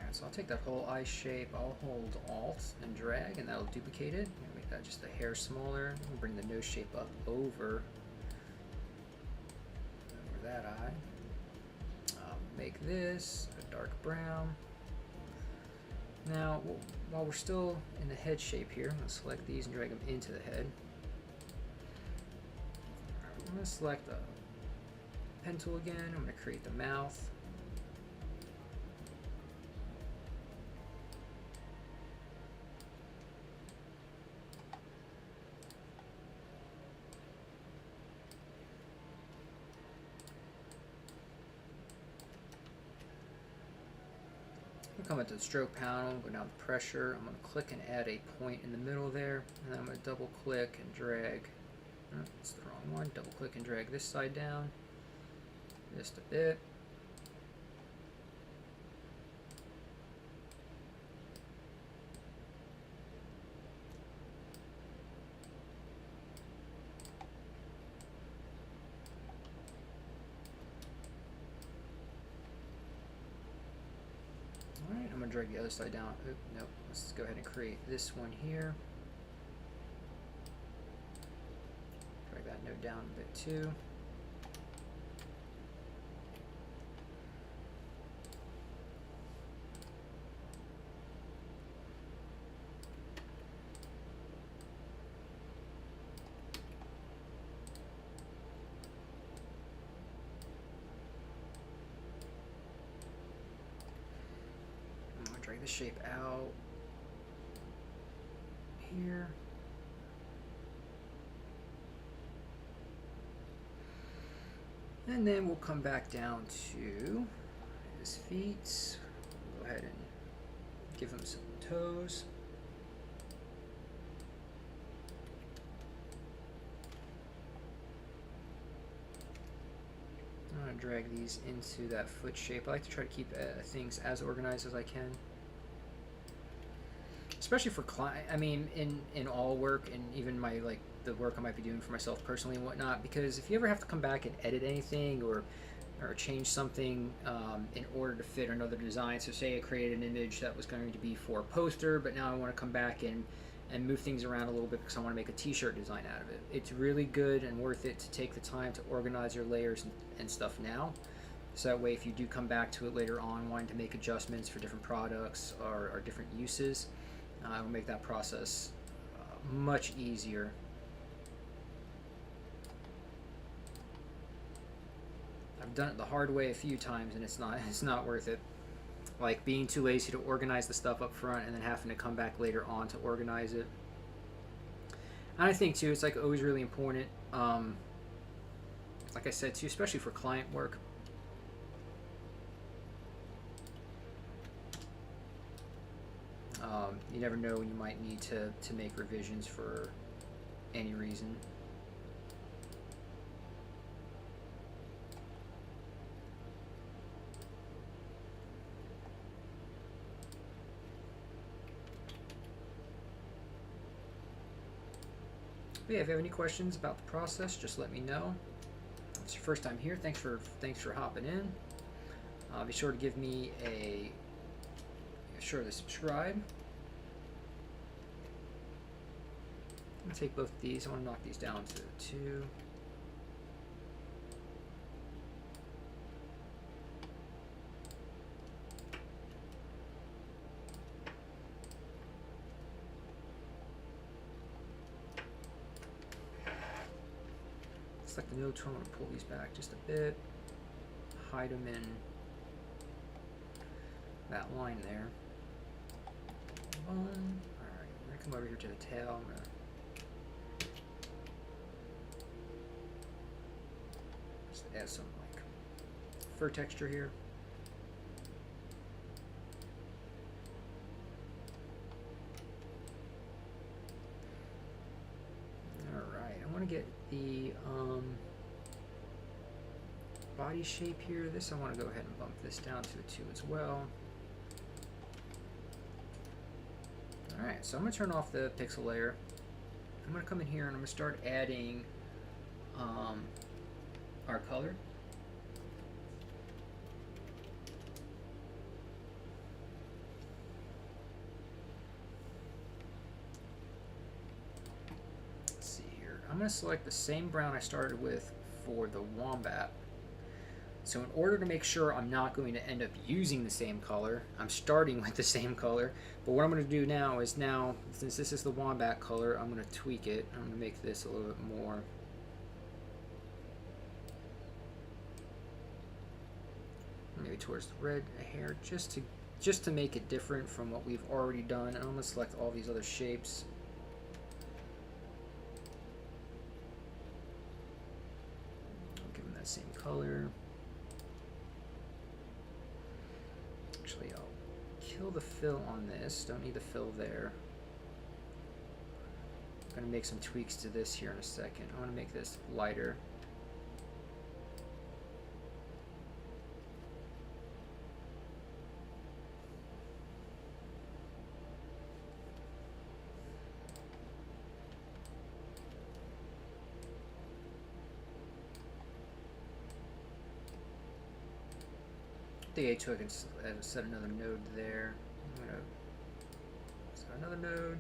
So I'll take that whole eye shape, I'll hold Alt and drag, and that'll duplicate it. Make that just a hair smaller. We'll bring the nose shape up over that eye. I'll make this a dark brown. Now, while we're still in the head shape here, I'm going to select these and drag them into the head. I'm going to select the pen tool again. I'm going to create the mouth. Come into the stroke panel, go down to pressure. I'm going to click and add a point in the middle there, and then I'm going to double click and drag. Oh, that's the wrong one. Double click and drag this side down just a bit. Alright, I'm going to drag the other side down. Oop, nope. Let's go ahead and create this one here. Drag that node down a bit too. Drag the shape out here. And then we'll come back down to his feet. We'll go ahead and give him some toes. I'm going to drag these into that foot shape. I like to try to keep things as organized as I can. Especially for client, I mean, in all work, and even my the work I might be doing for myself personally and whatnot. Because if you ever have to come back and edit anything or change something in order to fit another design, so say I created an image that was going to be for a poster, but now I want to come back and move things around a little bit because I want to make a T-shirt design out of it. It's really good and worth it to take the time to organize your layers and stuff now. So that way, if you do come back to it later on, wanting to make adjustments for different products or different uses. It will make that process much easier. I've done it the hard way a few times, and it's not worth it. Like being too lazy to organize the stuff up front, and then having to come back later on to organize it. And I think too, it's always really important. Like I said too, especially for client work. You never know when you might need to make revisions for any reason. But yeah, if you have any questions about the process, just let me know. If it's your first time here, thanks for hopping in. Be sure to give me to subscribe. I'm gonna take both of these. I want to knock these down to 2. Select the node tool. I'm going to pull these back just a bit. Hide them in that line there. Alright, I'm going to come over here to the tail. I'm going to just add some like fur texture here. Alright, I want to get the body shape here. This I want to go ahead and bump this down to a 2 as well. Alright, so I'm going to turn off the pixel layer. I'm going to come in here and I'm going to start adding our color. Let's see here. I'm going to select the same brown I started with for the wombat. So in order to make sure I'm not going to end up using the same color, I'm starting with the same color. But what I'm going to do now is since this is the wombat color, I'm going to tweak it. I'm going to make this a little bit more. Maybe towards the red hair, just to make it different from what we've already done. And I'm going to select all these other shapes. I'll give them that same color. Actually, I'll kill the fill on this. Don't need the fill there. I'm going to make some tweaks to this here in a second. I want to make this lighter. I think I can set another node there. I'm going to set another node.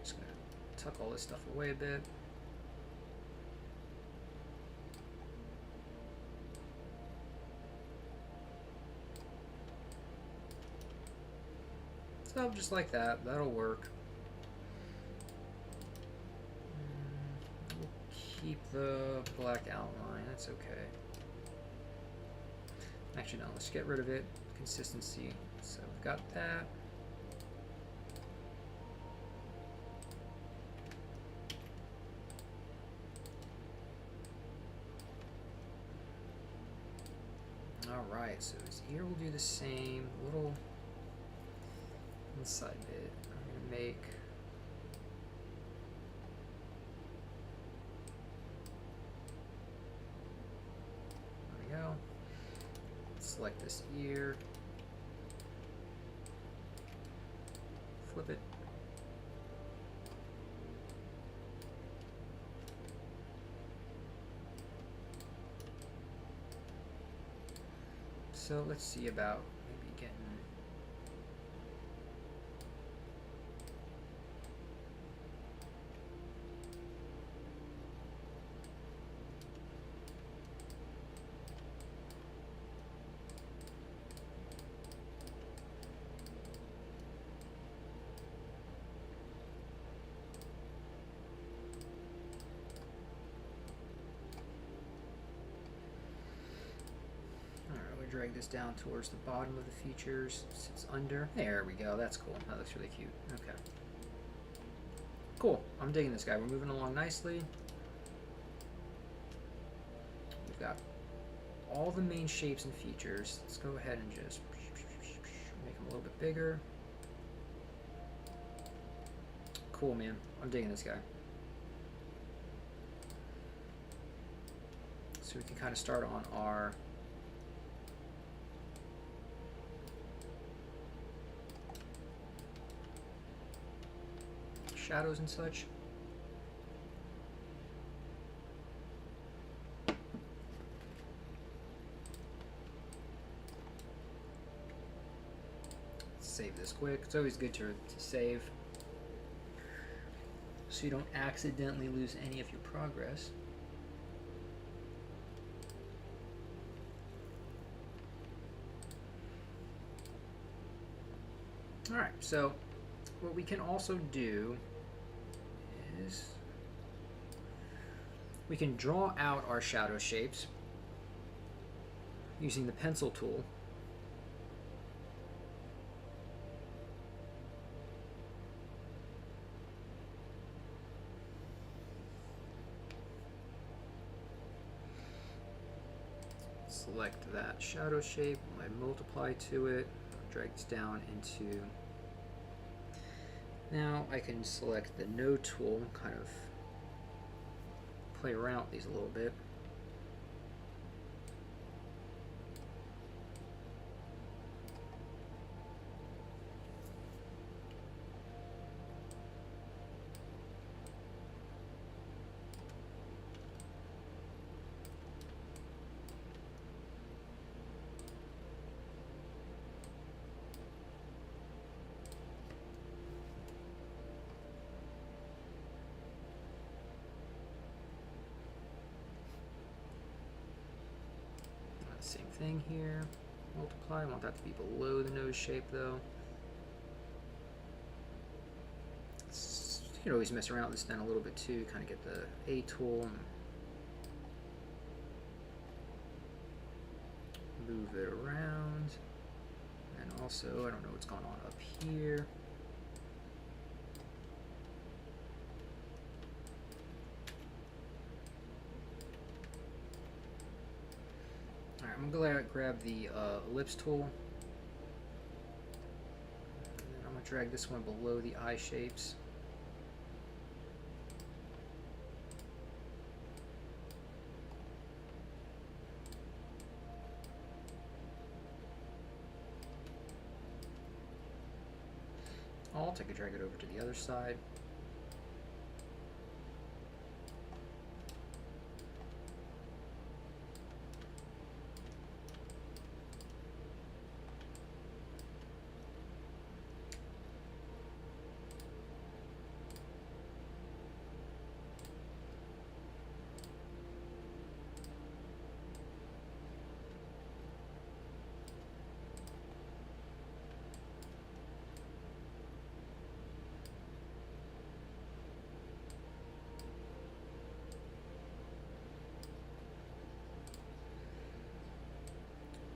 Just going to tuck all this stuff away a bit. So just like that, that'll work. We'll keep the black outline, that's okay. Actually, no, let's get rid of it. Consistency. So we've got that. Alright, so his ear will do the same. Little inside bit. I'm going to make. There we go. Select this ear, flip it, so let's see about maybe getting drag this down towards the bottom of the features. It's under. There we go. That's cool. That looks really cute. Okay. Cool. I'm digging this guy. We're moving along nicely. We've got all the main shapes and features. Let's go ahead and just make them a little bit bigger. cool, man. I'm digging this guy. So we can kind of start on our shadows and such. Save this quick. It's always good to save so you don't accidentally lose any of your progress. Alright, so what we can also do is we can draw out our shadow shapes using the pencil tool. Select that shadow shape, I multiply to it, drag this down into. Now I can select the node tool, kind of play around with these a little bit. Same thing here. Multiply. I want that to be below the nose shape though. You can always mess around with this then a little bit too. Kind of get the A tool and move it around. And also, I don't know what's going on up here. I'm going to grab the ellipse tool. And I'm going to drag this one below the eye shapes. I'll take a drag it over to the other side.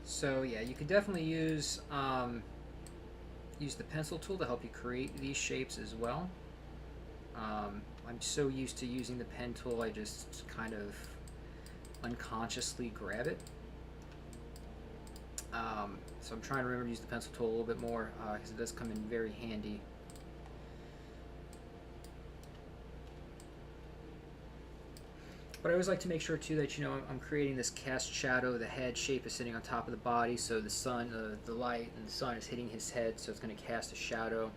So yeah, you could definitely use the pencil tool to help you create these shapes as well. I'm so used to using the pen tool, I just kind of unconsciously grab it. So I'm trying to remember to use the pencil tool a little bit more because it does come in very handy. But I always like to make sure too that, you know, I'm creating this cast shadow. The head shape is sitting on top of the body, so the sun, the light and the sun is hitting his head, so it's going to cast a shadow.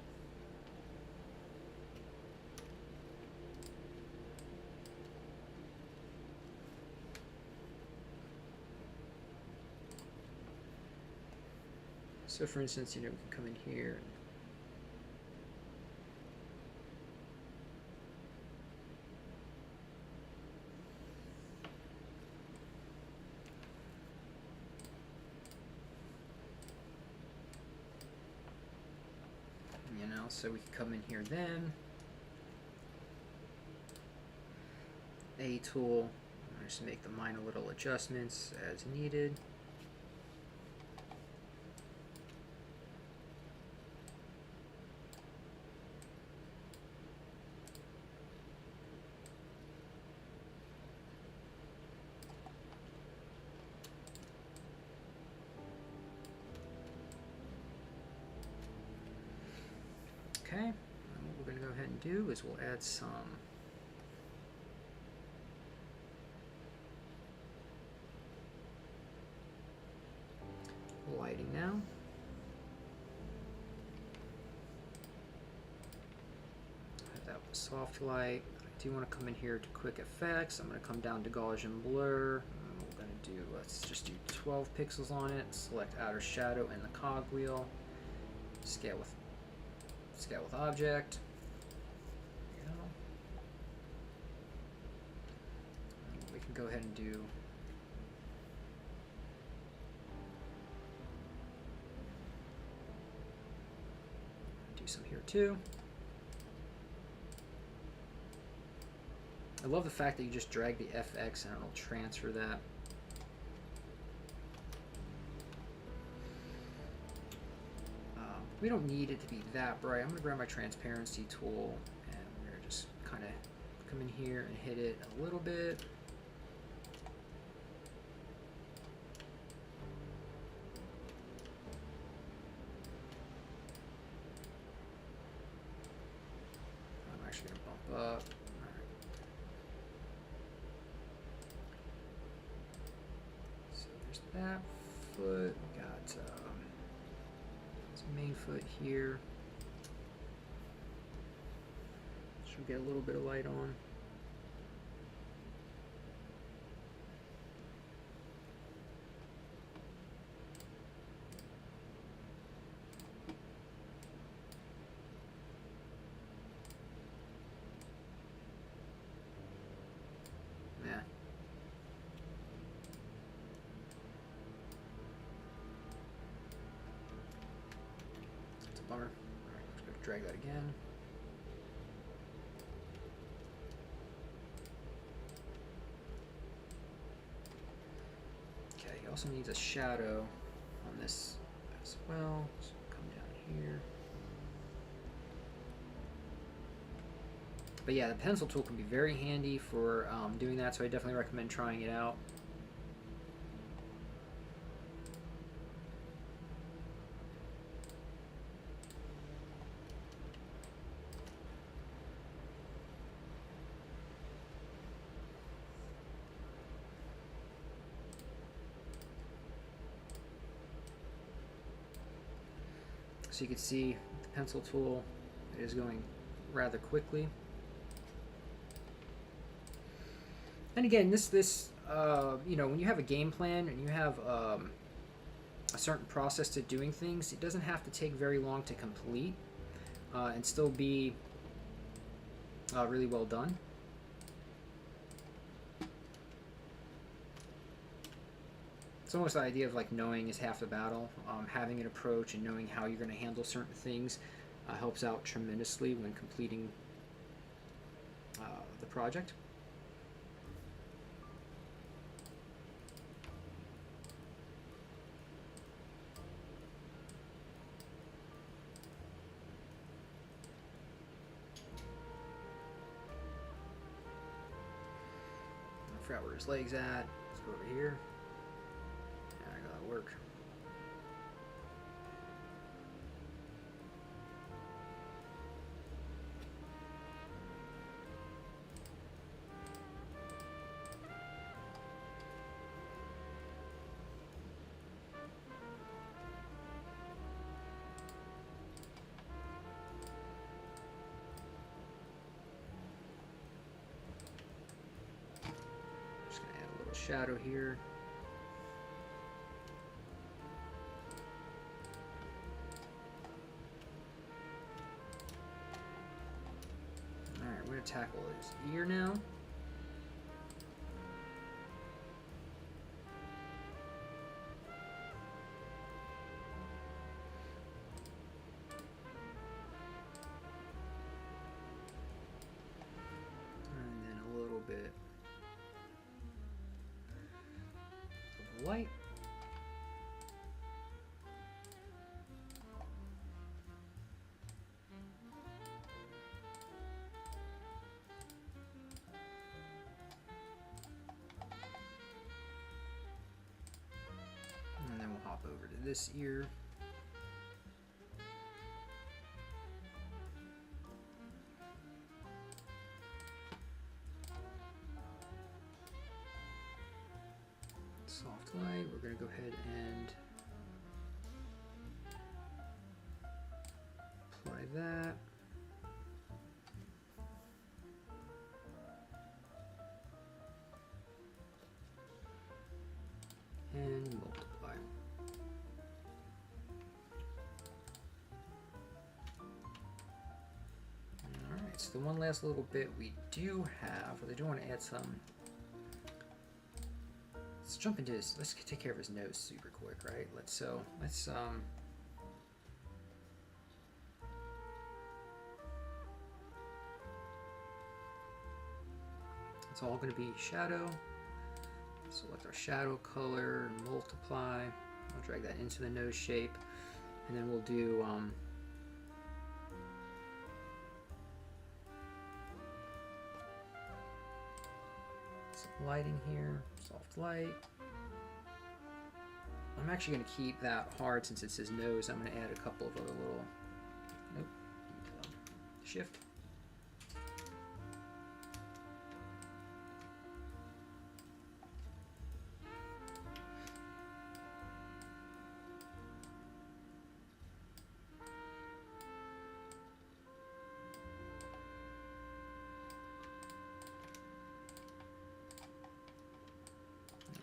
So for instance, you know, we can come in here and so we can come in here then. A tool, just make the minor little adjustments as needed. Okay, and what we're going to go ahead and we'll do is we'll add some lighting now. That was soft light. I do want to come in here to quick effects. I'm going to come down to Gaussian blur. We're going to do, let's just do 12 pixels on it. Select outer shadow and the cogwheel. Scale with object. There you go. We can go ahead and do some here too. I love the fact that you just drag the FX and it'll transfer that. We don't need it to be that bright. I'm going to grab my transparency tool and we're going to just kind of come in here and hit it a little bit. I'm actually going to bump up. That foot, we got some main foot here. Should get a little bit of light on. Bummer. Alright, let's go drag that again. Okay, he also needs a shadow on this as well. So come down here. But yeah, the pencil tool can be very handy for doing that, so I definitely recommend trying it out. So you can see the pencil tool is going rather quickly. And again, this you know, when you have a game plan and you have a certain process to doing things, it doesn't have to take very long to complete and still be really well done. It's almost the idea of like knowing is half the battle. Having an approach and knowing how you're going to handle certain things helps out tremendously when completing the project. I forgot where his leg's at. Let's go over here. Work. Just gonna add a little shadow here. Tackle his ear now. And then a little bit of light. Hop over to this ear. light. We're going to go ahead and apply that. And multiply. Alright, so the one last little bit we do have, I do want to add some. Let's jump into this. Let's take care of his nose super quick, right? Let's it's all going to be shadow. Select our shadow color, multiply. I'll drag that into the nose shape, and then we'll do some lighting here, soft light. I'm actually going to keep that hard since it says nose. I'm going to add a couple of other little, nope, shift.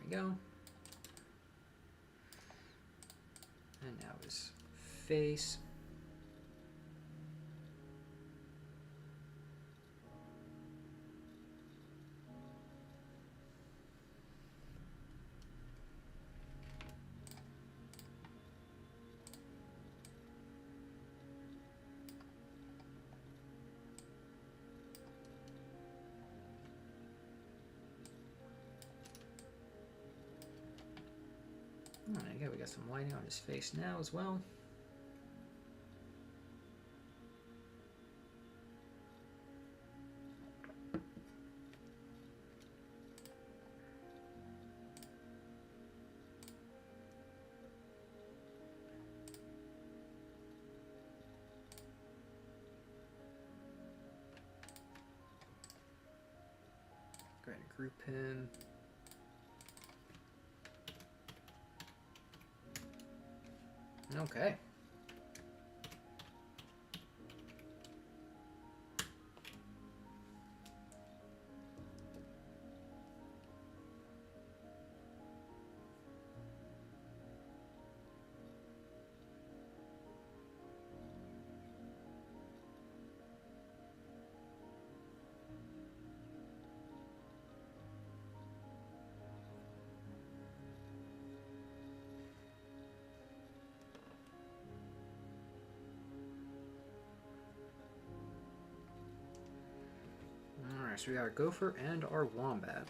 There we go. And now his face. There you go, we got some lighting on his face now as well. Go ahead and group him. Okay. Alright, so we got our gopher and our wombat.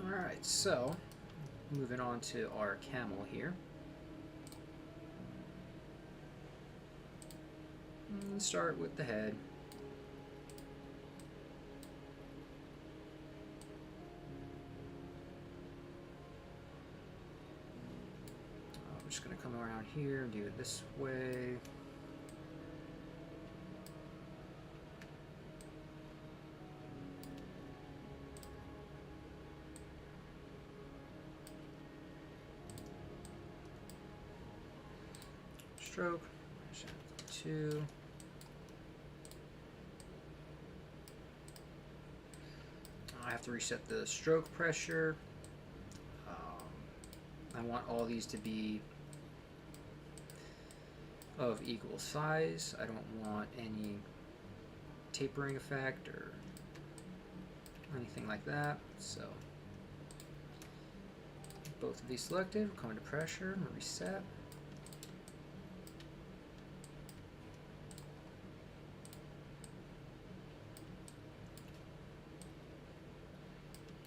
Alright, so moving on to our camel here. Let's start with the head. I'm just going to come around here and do it this way. Stroke. 2. I have to reset the stroke pressure. I want all these to be of equal size. I don't want any tapering effect or anything like that. So both of these selected. We'll come into pressure and reset.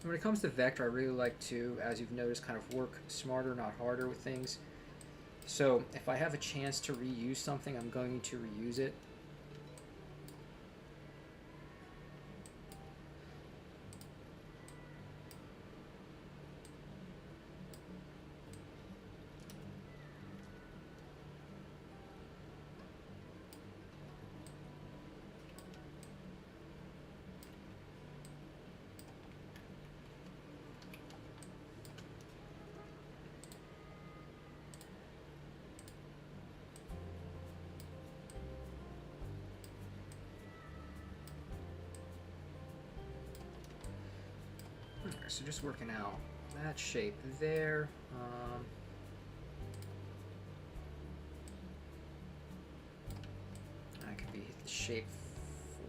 When it comes to vector, I really like to, as you've noticed, kind of work smarter, not harder with things. So if I have a chance to reuse something, I'm going to reuse it. so just working out that shape there. That could be the shape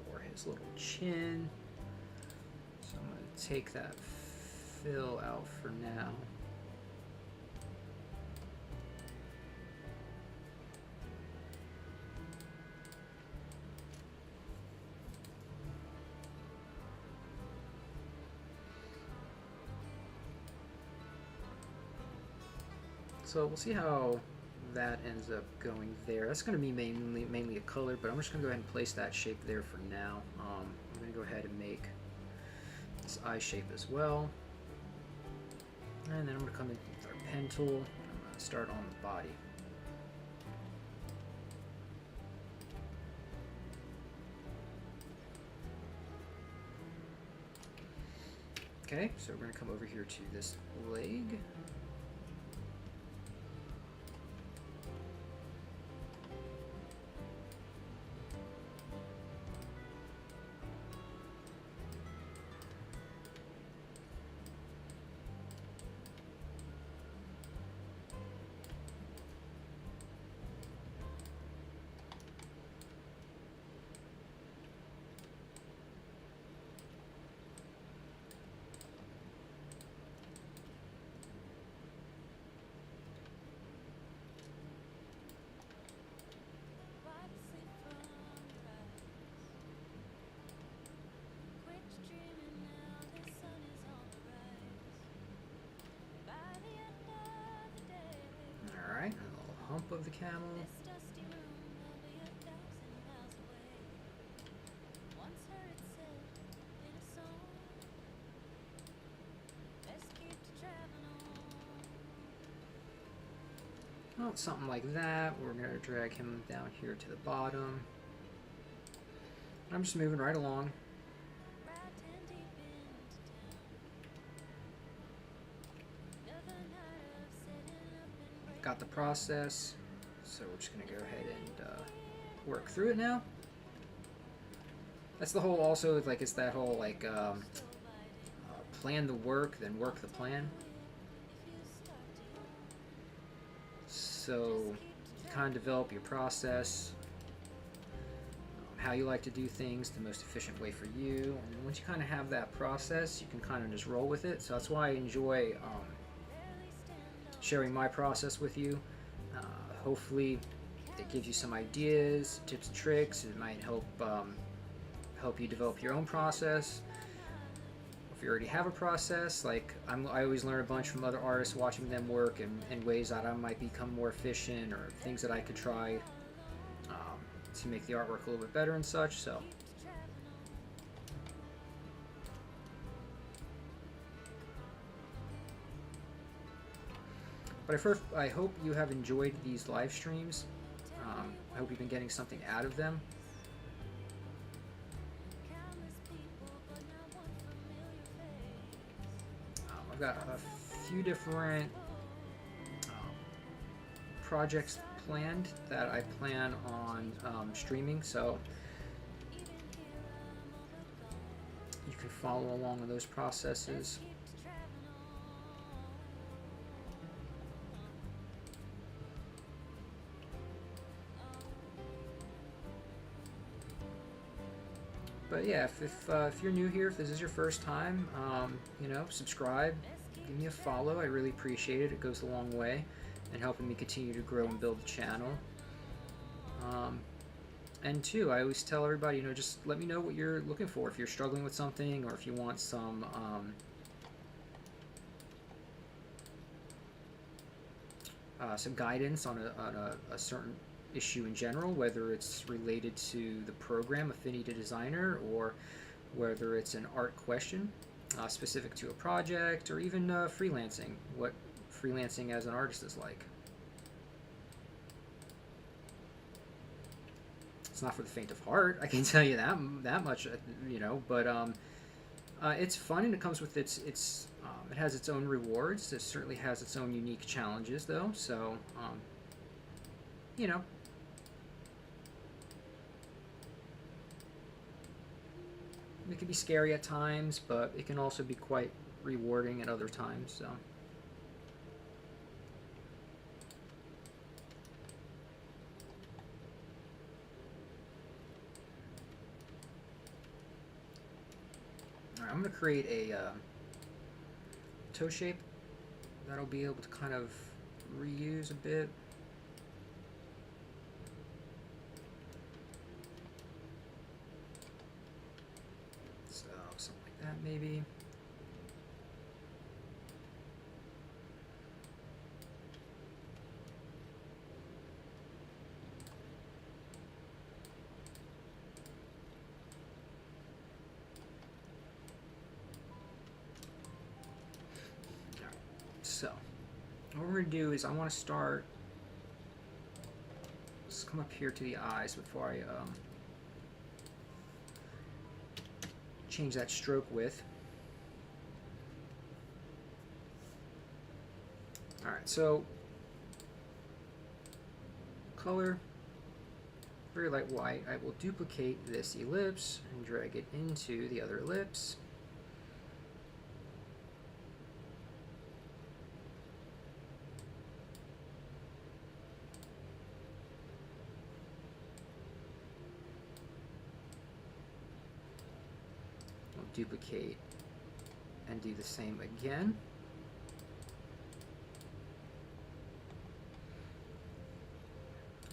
for his little chin. So I'm going to take that fill out for now. So we'll see how that ends up going there. That's going to be mainly a color, but I'm just going to go ahead and place that shape there for now. I'm going to go ahead and make this eye shape as well. And then I'm going to come in with our pen tool, and I'm going to start on the body. Okay, so we're going to come over here to this leg. Alright, a little hump of the camel. Well, something like that. We're going to drag him down here to the bottom. I'm just moving right along. Got the process, so we're just going to go ahead and work through it now. That's the whole, also, like, it's that whole, like, plan the work, then work the plan. So, you kind of develop your process, how you like to do things, the most efficient way for you, and then once you kind of have that process, you can kind of just roll with it. So that's why I enjoy sharing my process with you. Hopefully it gives you some ideas, tips and tricks. It might help help you develop your own process. If you already have a process, like I always learn a bunch from other artists, watching them work and ways that I might become more efficient, or things that I could try to make the artwork a little bit better and such. So but I hope you have enjoyed these live streams. I hope you've been getting something out of them. I've got a few different projects planned that I plan on streaming, so you can follow along with those processes. But yeah, if you're new here, if this is your first time, you know, subscribe, give me a follow. I really appreciate it. It goes a long way in helping me continue to grow and build the channel. And two, I always tell everybody, you know, just let me know what you're looking for. If you're struggling with something, or if you want some guidance on a certain issue in general, whether it's related to the program Affinity Designer, or whether it's an art question specific to a project, or even freelancing, what freelancing as an artist is like. It's not for the faint of heart, I can tell you that much, you know, but it's fun, and it comes with it has its own rewards. It certainly has its own unique challenges, though, so you know, it can be scary at times, but it can also be quite rewarding at other times. So. Alright, I'm going to create a toe shape that'll be able to kind of reuse a bit. So something like that maybe. So, what we're going to do is I want to start, let's come up here to the eyes before I change that stroke width. Alright, so color, very light white. I will duplicate this ellipse and drag it into the other ellipse. Duplicate and do the same again.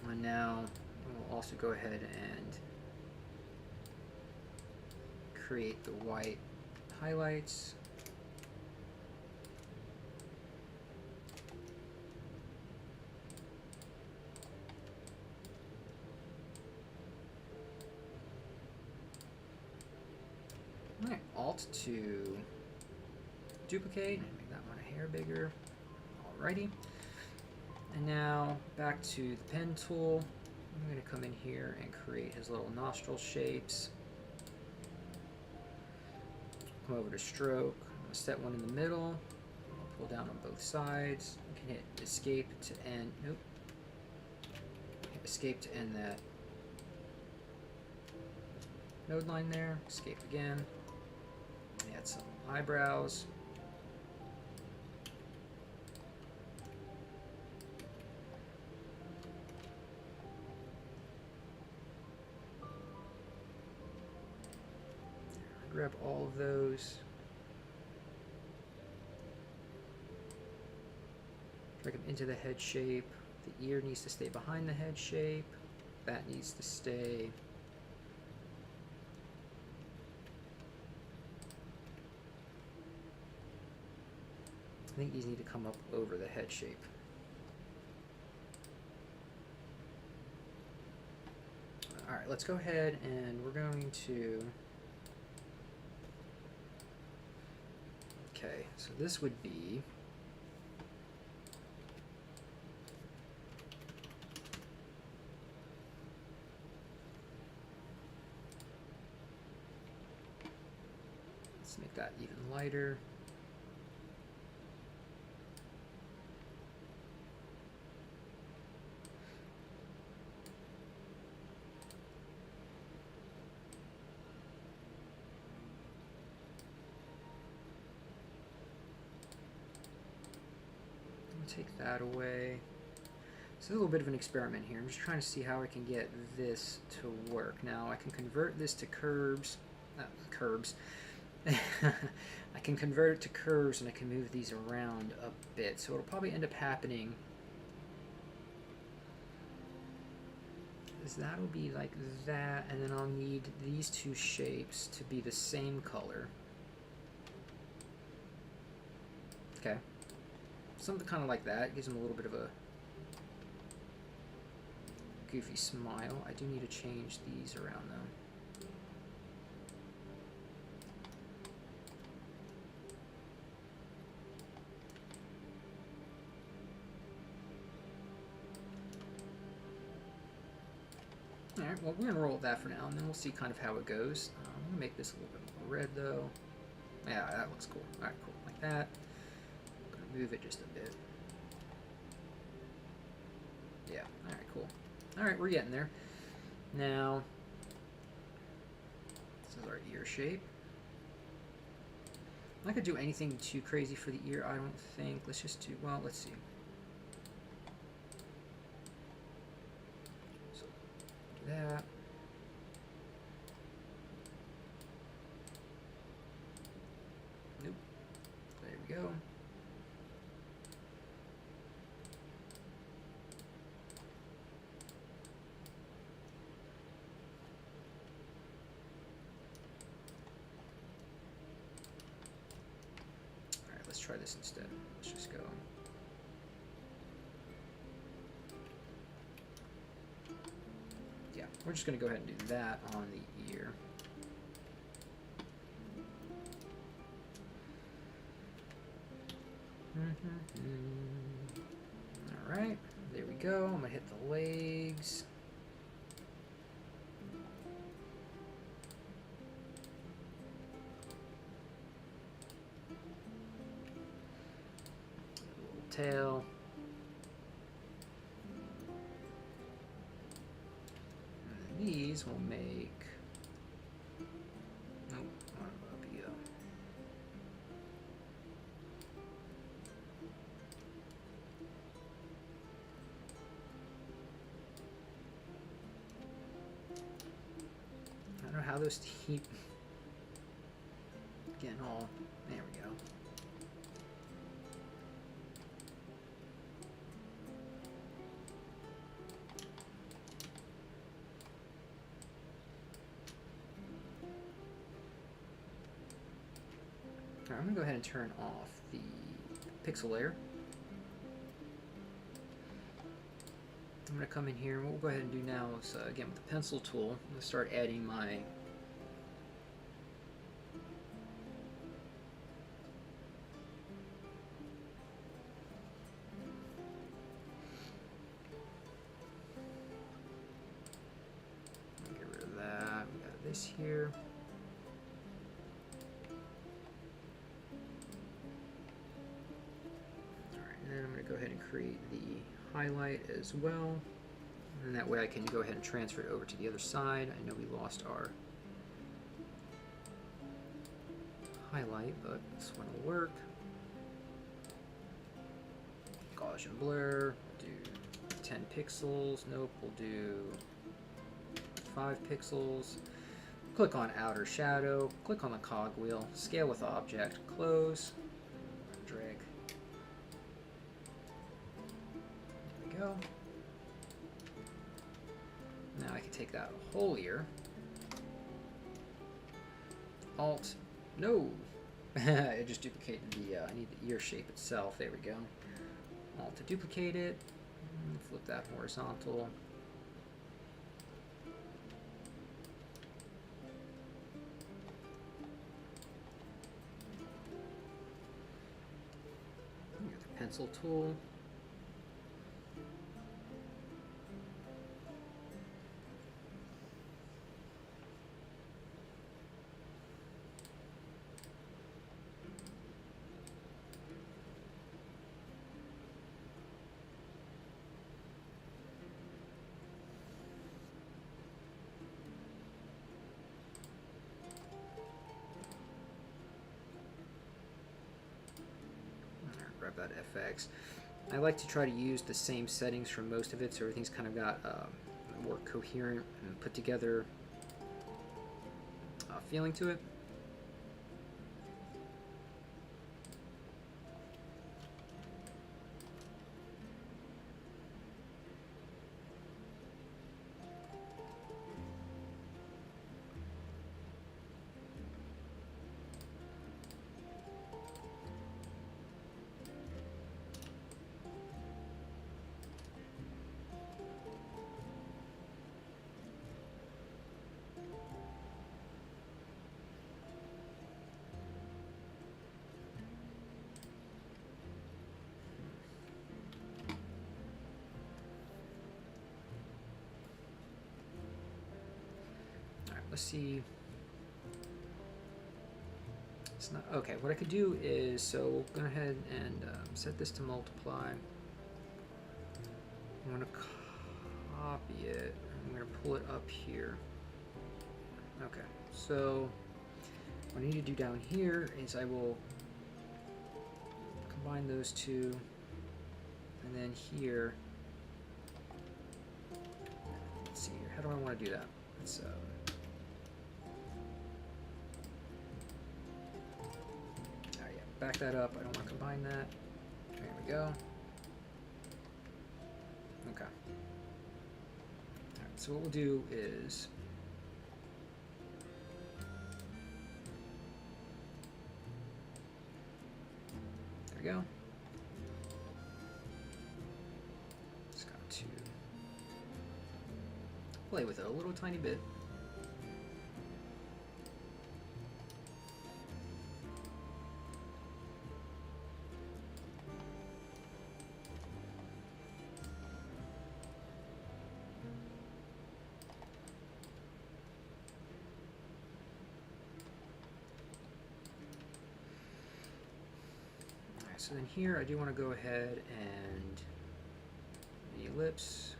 And now we'll also go ahead and create the white highlights. Alright, Alt to duplicate and make that one a hair bigger. Alrighty. And now back to the pen tool. I'm going to come in here and create his little nostril shapes. Come over to stroke. I'm going to set one in the middle. I'll pull down on both sides. You can hit escape to end. Nope. Hit escape to end that node line there. Escape again. Add some eyebrows. Grab all of those. Drag them into the head shape. The ear needs to stay behind the head shape. That needs to stay. I think these need to come up over the head shape. Alright, let's go ahead and we're going to... Okay, so this would be... Let's make that even lighter. Take that away. This is a little bit of an experiment here. I'm just trying to see how I can get this to work. Now I can convert this to curves. I can convert it to curves and I can move these around a bit. So it'll probably end up happening is that'll be like that, and then I'll need these two shapes to be the same color. Okay. Something kind of like that. Gives them a little bit of a goofy smile. I do need to change these around though. Alright, well we're going to roll with that for now, and then we'll see kind of how it goes. I'm going to make this a little bit more red though. Yeah, that looks cool. Alright, cool. Like that. I'm going to move it just a bit. Yeah, alright, cool. Alright, we're getting there. Now, this is our ear shape. I could do anything too crazy for the ear, I don't think. Let's just do, well, let's see. So, do that. Nope. There we go. Alright, let's try this instead. Let's just go. Yeah, we're just going to go ahead and do that on the ear. Alright, there we go. I'm going to hit the legs. Tail. And these will make. Nope, not up here. I don't know how those keep getting all. There we go. Alright, I'm going to go ahead and turn off the pixel layer. I'm going to come in here, and what we'll go ahead and do now is, again, with the pencil tool, I'm going to start adding my get rid of that. We got this here. I'm going to go ahead and create the highlight as well, and that way I can go ahead and transfer it over to the other side. I know we lost our highlight, but this one will work. Gaussian blur, we'll do 10 pixels. Nope, we'll do 5 pixels. Click on outer shadow, click on the cogwheel, scale with object, close, drag. Go. Now I can take that whole ear. Alt. No! I just duplicated the, I need the ear shape itself. There we go. Alt to duplicate it. Flip that horizontal. Get the pencil tool. Grab that FX. I like to try to use the same settings for most of it, so everything's kind of got a more coherent and put together feeling to it. Let's see. It's not okay. What I could do is, so go ahead and set this to multiply. I'm going to copy it. I'm going to pull it up here. Okay. So what I need to do down here is I will combine those two, and then here, let's see here, how do I want to do that? Let's yeah, back that up. I don't want to combine that. There we go. Okay. Alright, so what we'll do is there we go. Just got to play with it a little tiny bit. So then here I do want to go ahead and the ellipse.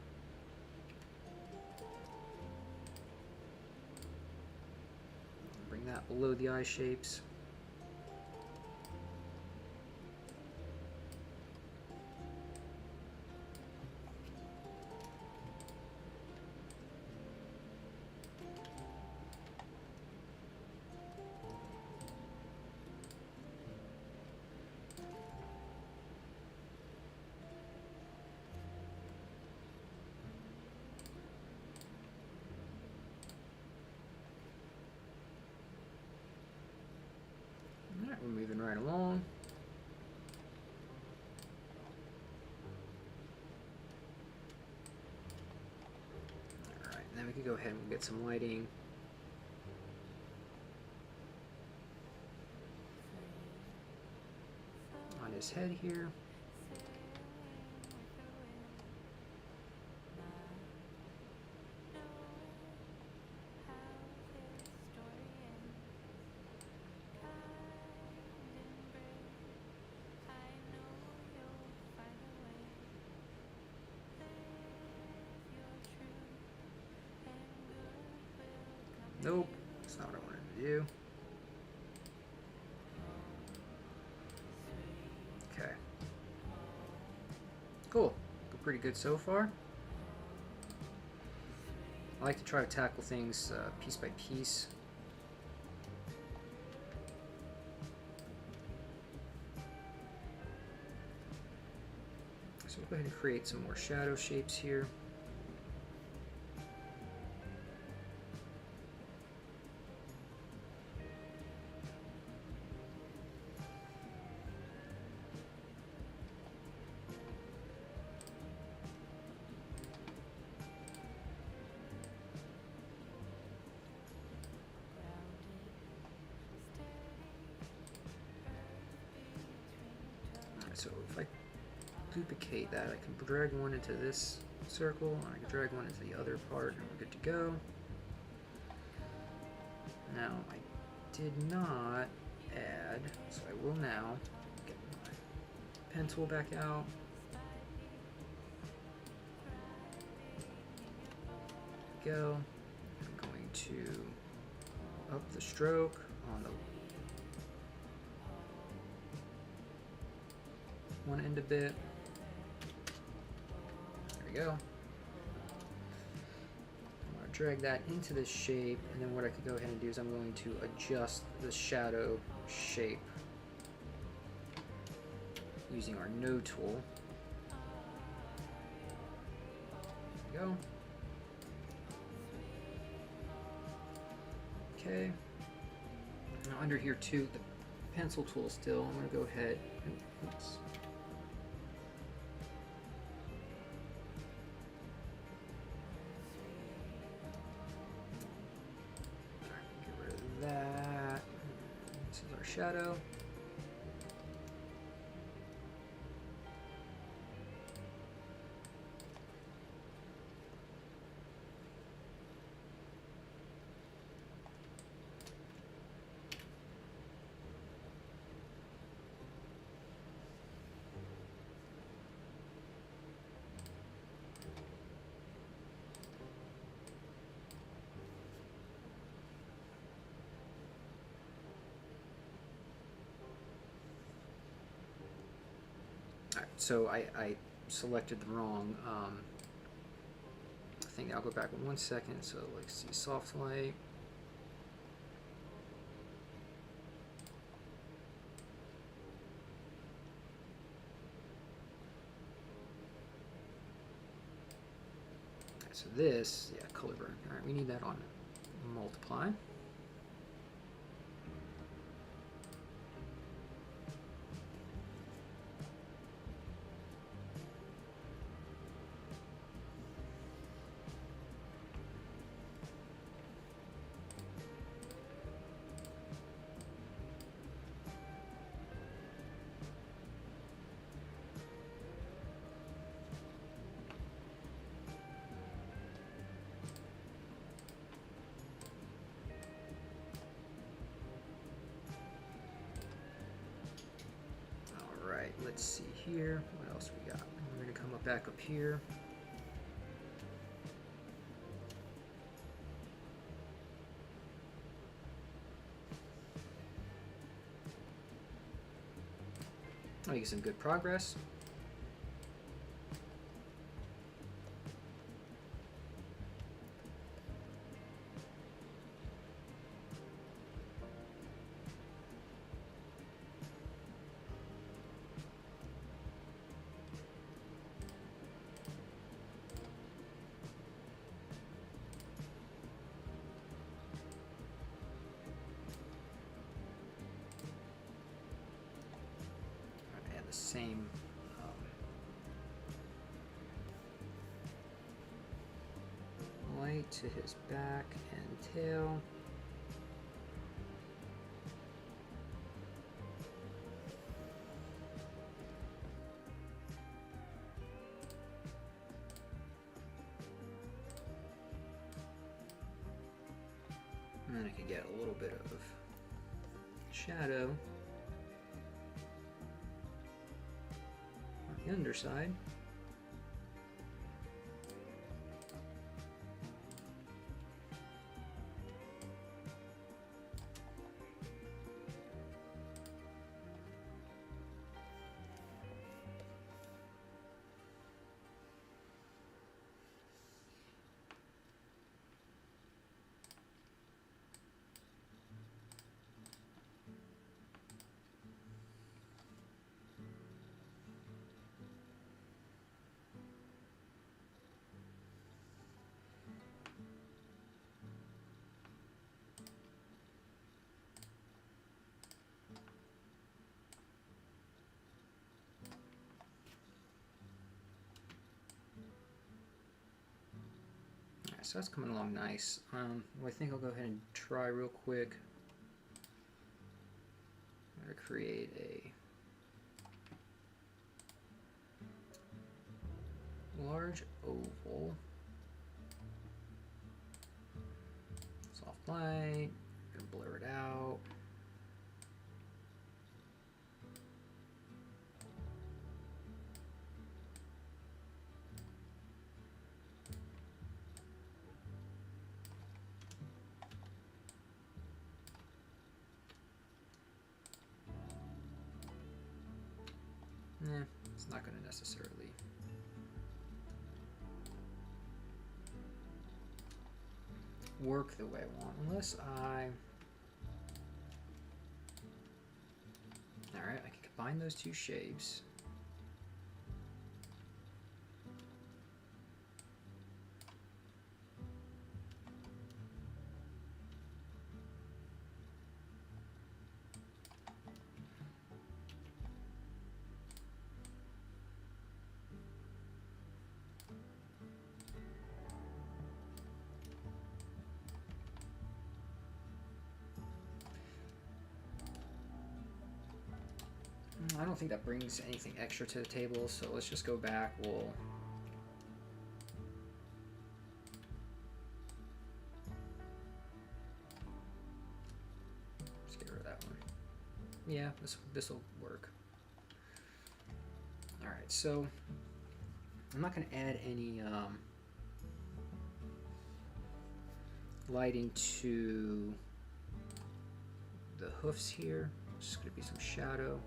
Bring that below the eye shapes. Alright, we're moving right along. Alright, and then we can go ahead and get some lighting. On his head here. Nope, that's not what I wanted to do. Okay. Cool. Pretty good so far. I like to try to tackle things piece by piece. So we'll go ahead and create some more shadow shapes here. So if I duplicate that, I can drag one into this circle, and I can drag one into the other part, and we're good to go. Now, I did not add, so I will now get my pen tool back out. There we go. I'm going to up the stroke on the one end a bit. There we go. I'm going to drag that into this shape, and then what I could go ahead and do is I'm going to adjust the shadow shape using our node tool. There we go. Okay. Now under here too, the pencil tool still, I'm going to go ahead and, oops. That. This is our shadow. So I selected the wrong thing. I'll go back in 1 second. So let's see, soft light. So this, yeah, color burn. All right, we need that on multiply. Let's see here. What else we got? We're going to come back up here. Making some good progress. Same light to his back and tail. And then I can get a little bit of shadow on the underside. So that's coming along nice. Well, I think I'll go ahead and try real quick. I'm going to create a large oval. Soft light. I'm going to blur it out. It's not going to necessarily work the way I want unless I... Alright, I can combine those two shapes. I don't think that brings anything extra to the table, so let's just go back. We'll just get rid of that one. Yeah, this will work. All right, so I'm not going to add any lighting to the hoofs here. It's just going to be some shadow.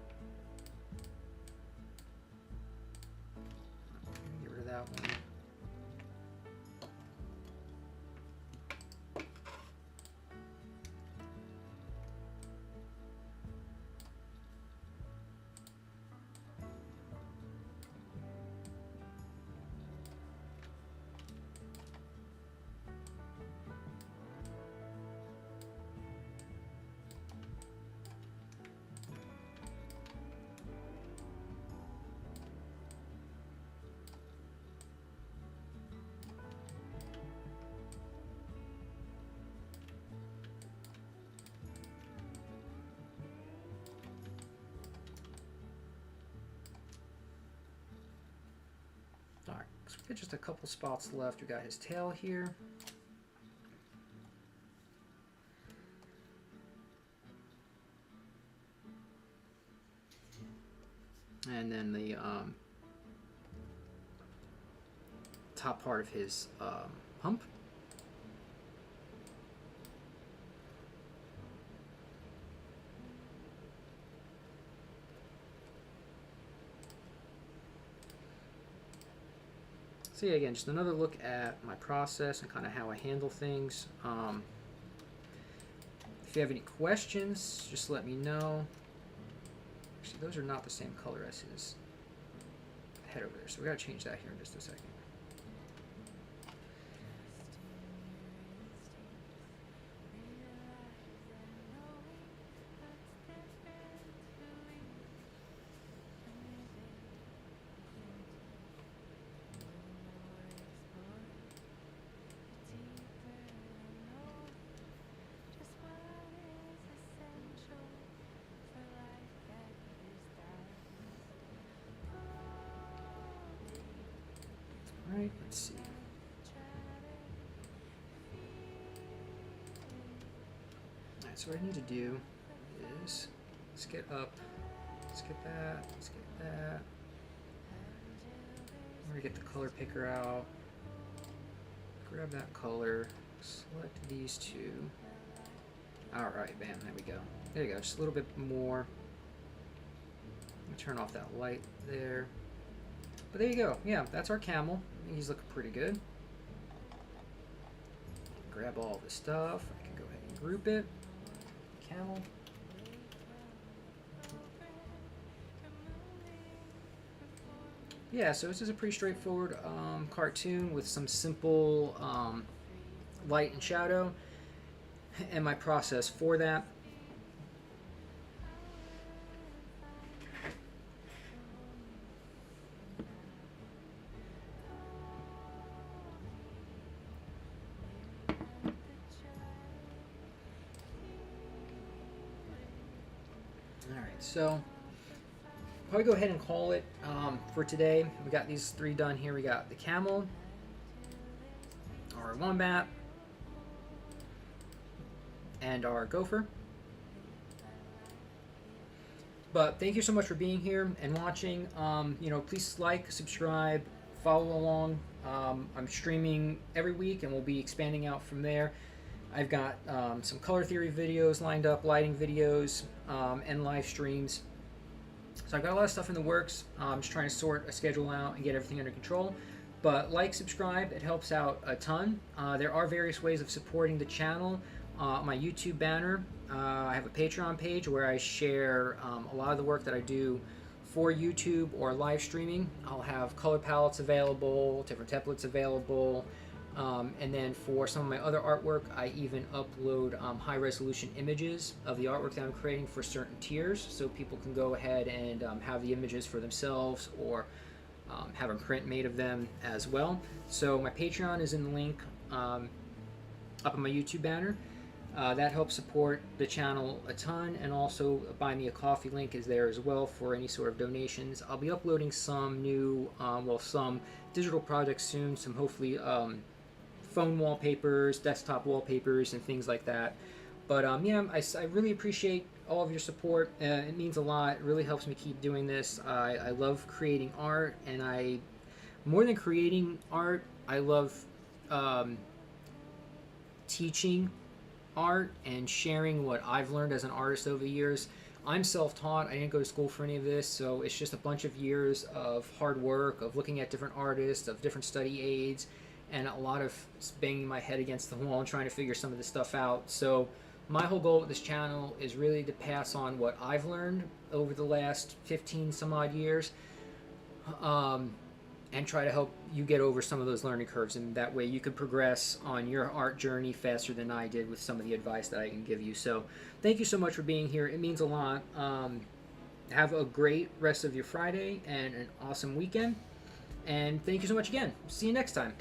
So we got just a couple spots left. We got his tail here. And then the top part of his hump. So yeah, again, just another look at my process and kind of how I handle things. If you have any questions, just let me know. Actually, those are not the same color as his head over there, so we gotta change that here in just a second. Alright, let's see. Alright, so what I need to do is let's get up, let's get that, let's get that. I'm gonna get the color picker out, grab that color, select these two. Alright, bam, there we go. There you go, just a little bit more. Turn off that light there. But there you go. Yeah, that's our camel. He's looking pretty good. Grab all the stuff. I can go ahead and group it. Camel. Yeah, so this is a pretty straightforward cartoon with some simple light and shadow and my process for that. So probably go ahead and call it for today. We got these three done here. We got the camel, our wombat, and our gopher. But thank you so much for being here and watching. You know, please like, subscribe, follow along. I'm streaming every week, and we'll be expanding out from there. I've got some color theory videos lined up, lighting videos, and live streams. So I've got a lot of stuff in the works. I'm just trying to sort a schedule out and get everything under control. But like, subscribe, it helps out a ton. There are various ways of supporting the channel. My YouTube banner, I have a Patreon page where I share a lot of the work that I do for YouTube or live streaming. I'll have color palettes available, different templates available. And then for some of my other artwork, I even upload high resolution images of the artwork that I'm creating for certain tiers, so people can go ahead and have the images for themselves or have a print made of them as well. So my Patreon is in the link up on my YouTube banner. That helps support the channel a ton, and also Buy Me a Coffee link is there as well for any sort of donations. I'll be uploading some new, some digital projects soon, some hopefully phone wallpapers, desktop wallpapers, and things like that. But yeah, I really appreciate all of your support. It means a lot. It really helps me keep doing this. I love creating art, and more than creating art, I love teaching art and sharing what I've learned as an artist over the years. I'm self-taught. I didn't go to school for any of this, so it's just a bunch of years of hard work, of looking at different artists, of different study aids, and a lot of banging my head against the wall and trying to figure some of this stuff out. So my whole goal with this channel is really to pass on what I've learned over the last 15 some odd years, and try to help you get over some of those learning curves, and that way you can progress on your art journey faster than I did with some of the advice that I can give you. So thank you so much for being here. It means a lot. Have a great rest of your Friday and an awesome weekend, and thank you so much again. See you next time.